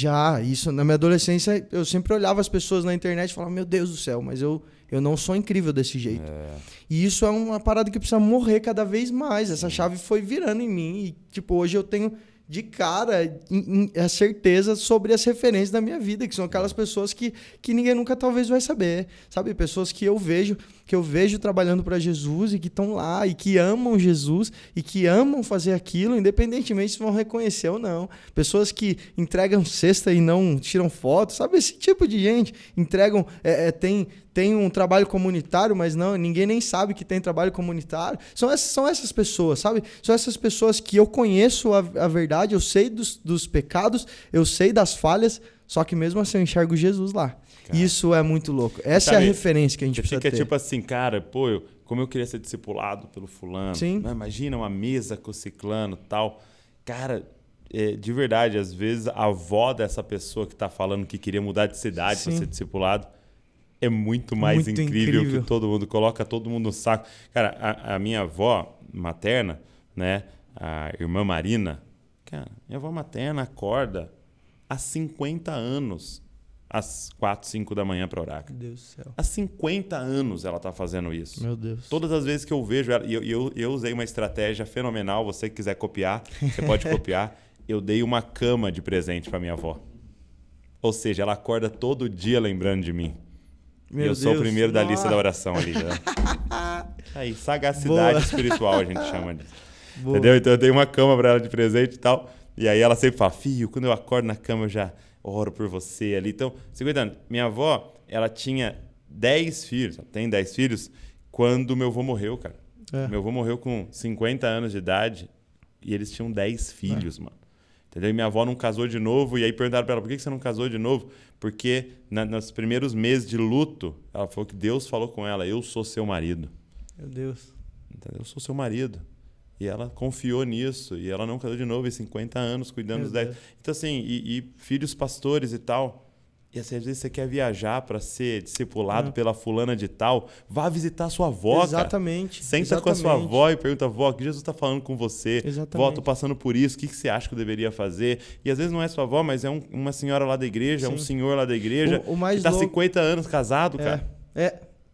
Isso. Na minha adolescência, eu sempre olhava as pessoas na internet e falava, meu Deus do céu, mas eu não sou incrível desse jeito. E isso é uma parada que precisa morrer cada vez mais. Essa chave foi virando em mim. E, tipo, hoje eu tenho de cara a certeza sobre as referências da minha vida, que são aquelas pessoas que ninguém nunca talvez vai saber, sabe? Pessoas que eu vejo trabalhando para Jesus e que estão lá e que amam Jesus e que amam fazer aquilo, independentemente se vão reconhecer ou não. Pessoas que entregam cesta e não tiram foto, sabe? Esse tipo de gente. Entregam, tem um trabalho comunitário, mas ninguém nem sabe que tem trabalho comunitário. São essas pessoas, sabe? São essas pessoas que eu conheço a verdade, eu sei dos pecados, eu sei das falhas, Só que mesmo assim eu enxergo Jesus lá. Cara. Isso é muito louco. Essa é a referência que a gente precisa ter. Fica tipo assim, cara, pô, como eu queria ser discipulado pelo fulano. Sim. Né? Imagina uma mesa com o ciclano e tal. Cara, de verdade, às vezes a avó dessa pessoa que tá falando que queria mudar de cidade para ser discipulado é muito mais incrível que todo mundo. Coloca todo mundo no saco. Cara, a minha avó materna, né? A irmã Marina, cara, minha avó materna acorda há 50 anos, às 4, 5 da manhã para orar. Meu Deus do céu. Há 50 anos ela tá fazendo isso. Meu Deus. Todas as vezes que eu vejo ela, e eu usei uma estratégia fenomenal, você que quiser copiar, você pode copiar. Eu dei uma cama de presente para minha avó. Ou seja, ela acorda todo dia lembrando de mim. Meu eu sou o primeiro da lista da oração ali. Né? Aí, sagacidade espiritual a gente chama disso. Boa. Entendeu? Então eu dei uma cama para ela de presente e tal. E aí ela sempre fala, filho, quando eu acordo na cama eu já oro por você ali. Então, 50 anos. Minha avó, ela tinha 10 filhos, tem 10 filhos, quando meu avô morreu, cara. Meu avô morreu com 50 anos de idade e eles tinham 10 filhos, mano. Entendeu? E minha avó não casou de novo. E aí perguntaram pra ela, por que você não casou de novo? Porque nos primeiros meses de luto, ela falou que Deus falou com ela, eu sou seu marido. Meu Deus. Entendeu? Eu sou seu marido. E ela confiou nisso. E ela não casou de novo, e 50 anos cuidando dos 10. Então assim, e filhos pastores e tal. E assim, às vezes você quer viajar para ser discipulado pela fulana de tal, vá visitar sua avó, Exatamente. Cara. Senta com a sua avó e pergunta, avó, o que Jesus está falando com você? Exatamente. Vó, tô passando por isso, o que você acha que eu deveria fazer? E às vezes não é sua avó, mas é uma senhora lá da igreja, é um senhor lá da igreja, o mais que está 50 anos casado, cara.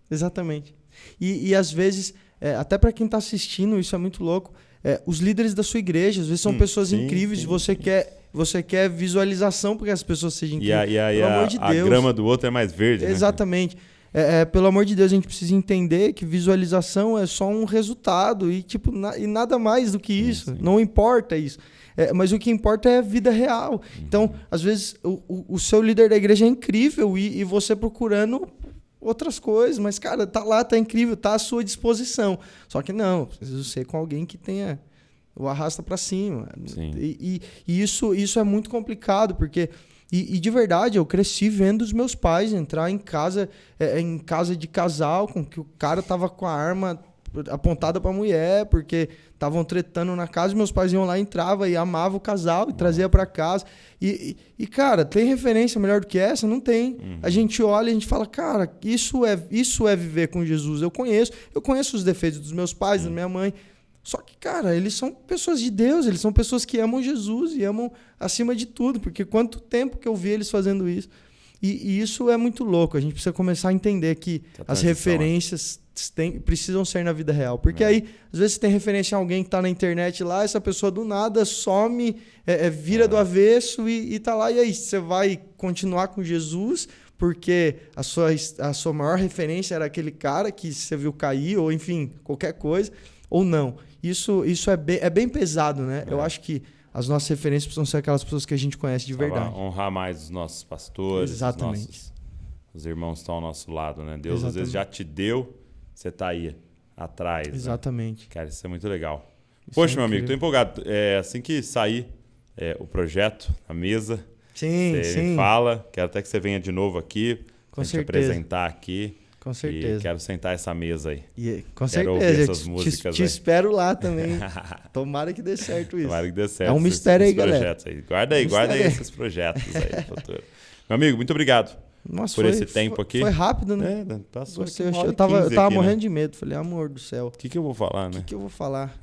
Exatamente. E às vezes, até para quem está assistindo, isso é muito louco, os líderes da sua igreja, às vezes são pessoas incríveis, você quer visualização porque as pessoas sejam incríveis. Pelo amor de Deus. A grama do outro é mais verde. Exatamente. Né? Pelo amor de Deus, a gente precisa entender que visualização é só um resultado e, e nada mais do que isso. Sim. Não importa isso. Mas o que importa é a vida real. Então, às vezes, o seu líder da igreja é incrível e você procurando outras coisas, mas, cara, tá lá, tá incrível, tá à sua disposição. Só que não, preciso ser com alguém que tenha o arrasta para cima. E isso é muito complicado, porque... E de verdade, eu cresci vendo os meus pais entrar em casa de casal, com que o cara tava com a arma apontada pra mulher, porque estavam tretando na casa, e meus pais iam lá, entrava e amava o casal e trazia pra casa. E, cara, tem referência melhor do que essa? Não tem. A gente olha e a gente fala, cara, isso é viver com Jesus. Eu conheço os defeitos dos meus pais, da minha mãe. Só que, cara, eles são pessoas de Deus, eles são pessoas que amam Jesus e amam acima de tudo, porque quanto tempo que eu vi eles fazendo isso. E isso é muito louco, a gente precisa começar a entender que as referências precisam ser na vida real. Porque aí, às vezes, você tem referência a alguém que está na internet lá, essa pessoa do nada some, vira do avesso e tá lá. E aí, você vai continuar com Jesus porque a sua maior referência era aquele cara que você viu cair, ou enfim, qualquer coisa, ou não. Isso é bem pesado, né? Eu acho que as nossas referências precisam ser aquelas pessoas que a gente conhece de verdade. Honrar mais os nossos pastores, exatamente. Os irmãos que estão ao nosso lado, né? Deus às vezes já te deu, você tá aí atrás. Exatamente. Né? Cara, isso é muito legal. Poxa, meu amigo, tô empolgado. Assim que sair o projeto, a mesa, você me fala. Quero até que você venha de novo aqui, pra gente apresentar aqui. Com certeza. E quero sentar essa mesa aí. Com quero certeza. Ouvir essas músicas te espero lá também. Tomara que dê certo isso. Tomara que dê certo. É um mistério aí, galera. Aí. Guarda aí esses projetos aí, doutor. Meu amigo, muito obrigado por esse tempo aqui. Foi rápido, né? Passou aqui eu tava morrendo de medo. Falei, amor do céu. O que eu vou falar, né? O que eu vou falar?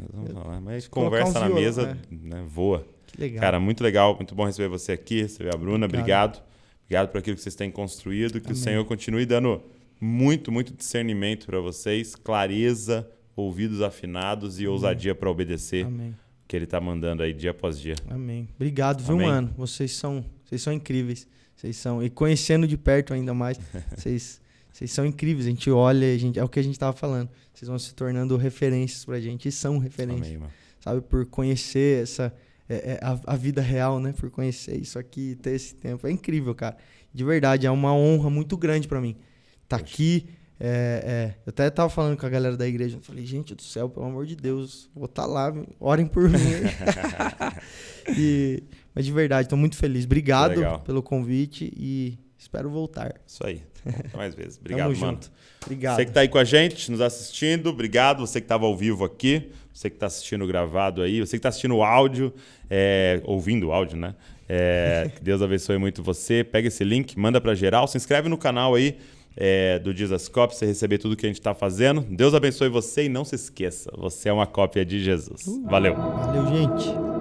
Mas conversa na mesa, né? Voa. Que legal. Cara, muito legal. Muito bom receber você aqui, receber a Bruna. Obrigado. Obrigado por aquilo que vocês têm construído. Que o Senhor continue dando muito, muito discernimento para vocês, clareza, ouvidos afinados e ousadia para obedecer o que Ele está mandando aí dia após dia. Amém. Obrigado, viu, mano? Vocês são incríveis. E conhecendo de perto ainda mais, vocês são incríveis. A gente olha, é o que a gente estava falando. Vocês vão se tornando referências pra gente e são referências. Amém, mano. Sabe, por conhecer a vida real, né? Por conhecer isso aqui, ter esse tempo. É incrível, cara. De verdade, é uma honra muito grande para mim. Tá aqui, Eu até tava falando com a galera da igreja, eu falei, gente do céu, pelo amor de Deus, vou estar lá, orem por mim. Mas de verdade, tô muito feliz. Obrigado pelo convite e espero voltar. Isso aí. Até mais vezes. Obrigado, Tamo mano. junto. Obrigado. Você que tá aí com a gente, nos assistindo, obrigado. Você que estava ao vivo aqui, você que tá assistindo gravado aí, você que tá assistindo o áudio, ouvindo o áudio, né? Que Deus abençoe muito você. Pega esse link, manda para geral, se inscreve no canal aí do Dizascope, pra você receber tudo que a gente tá fazendo. Deus abençoe você e não se esqueça, você é uma cópia de Jesus. Valeu. Valeu, gente.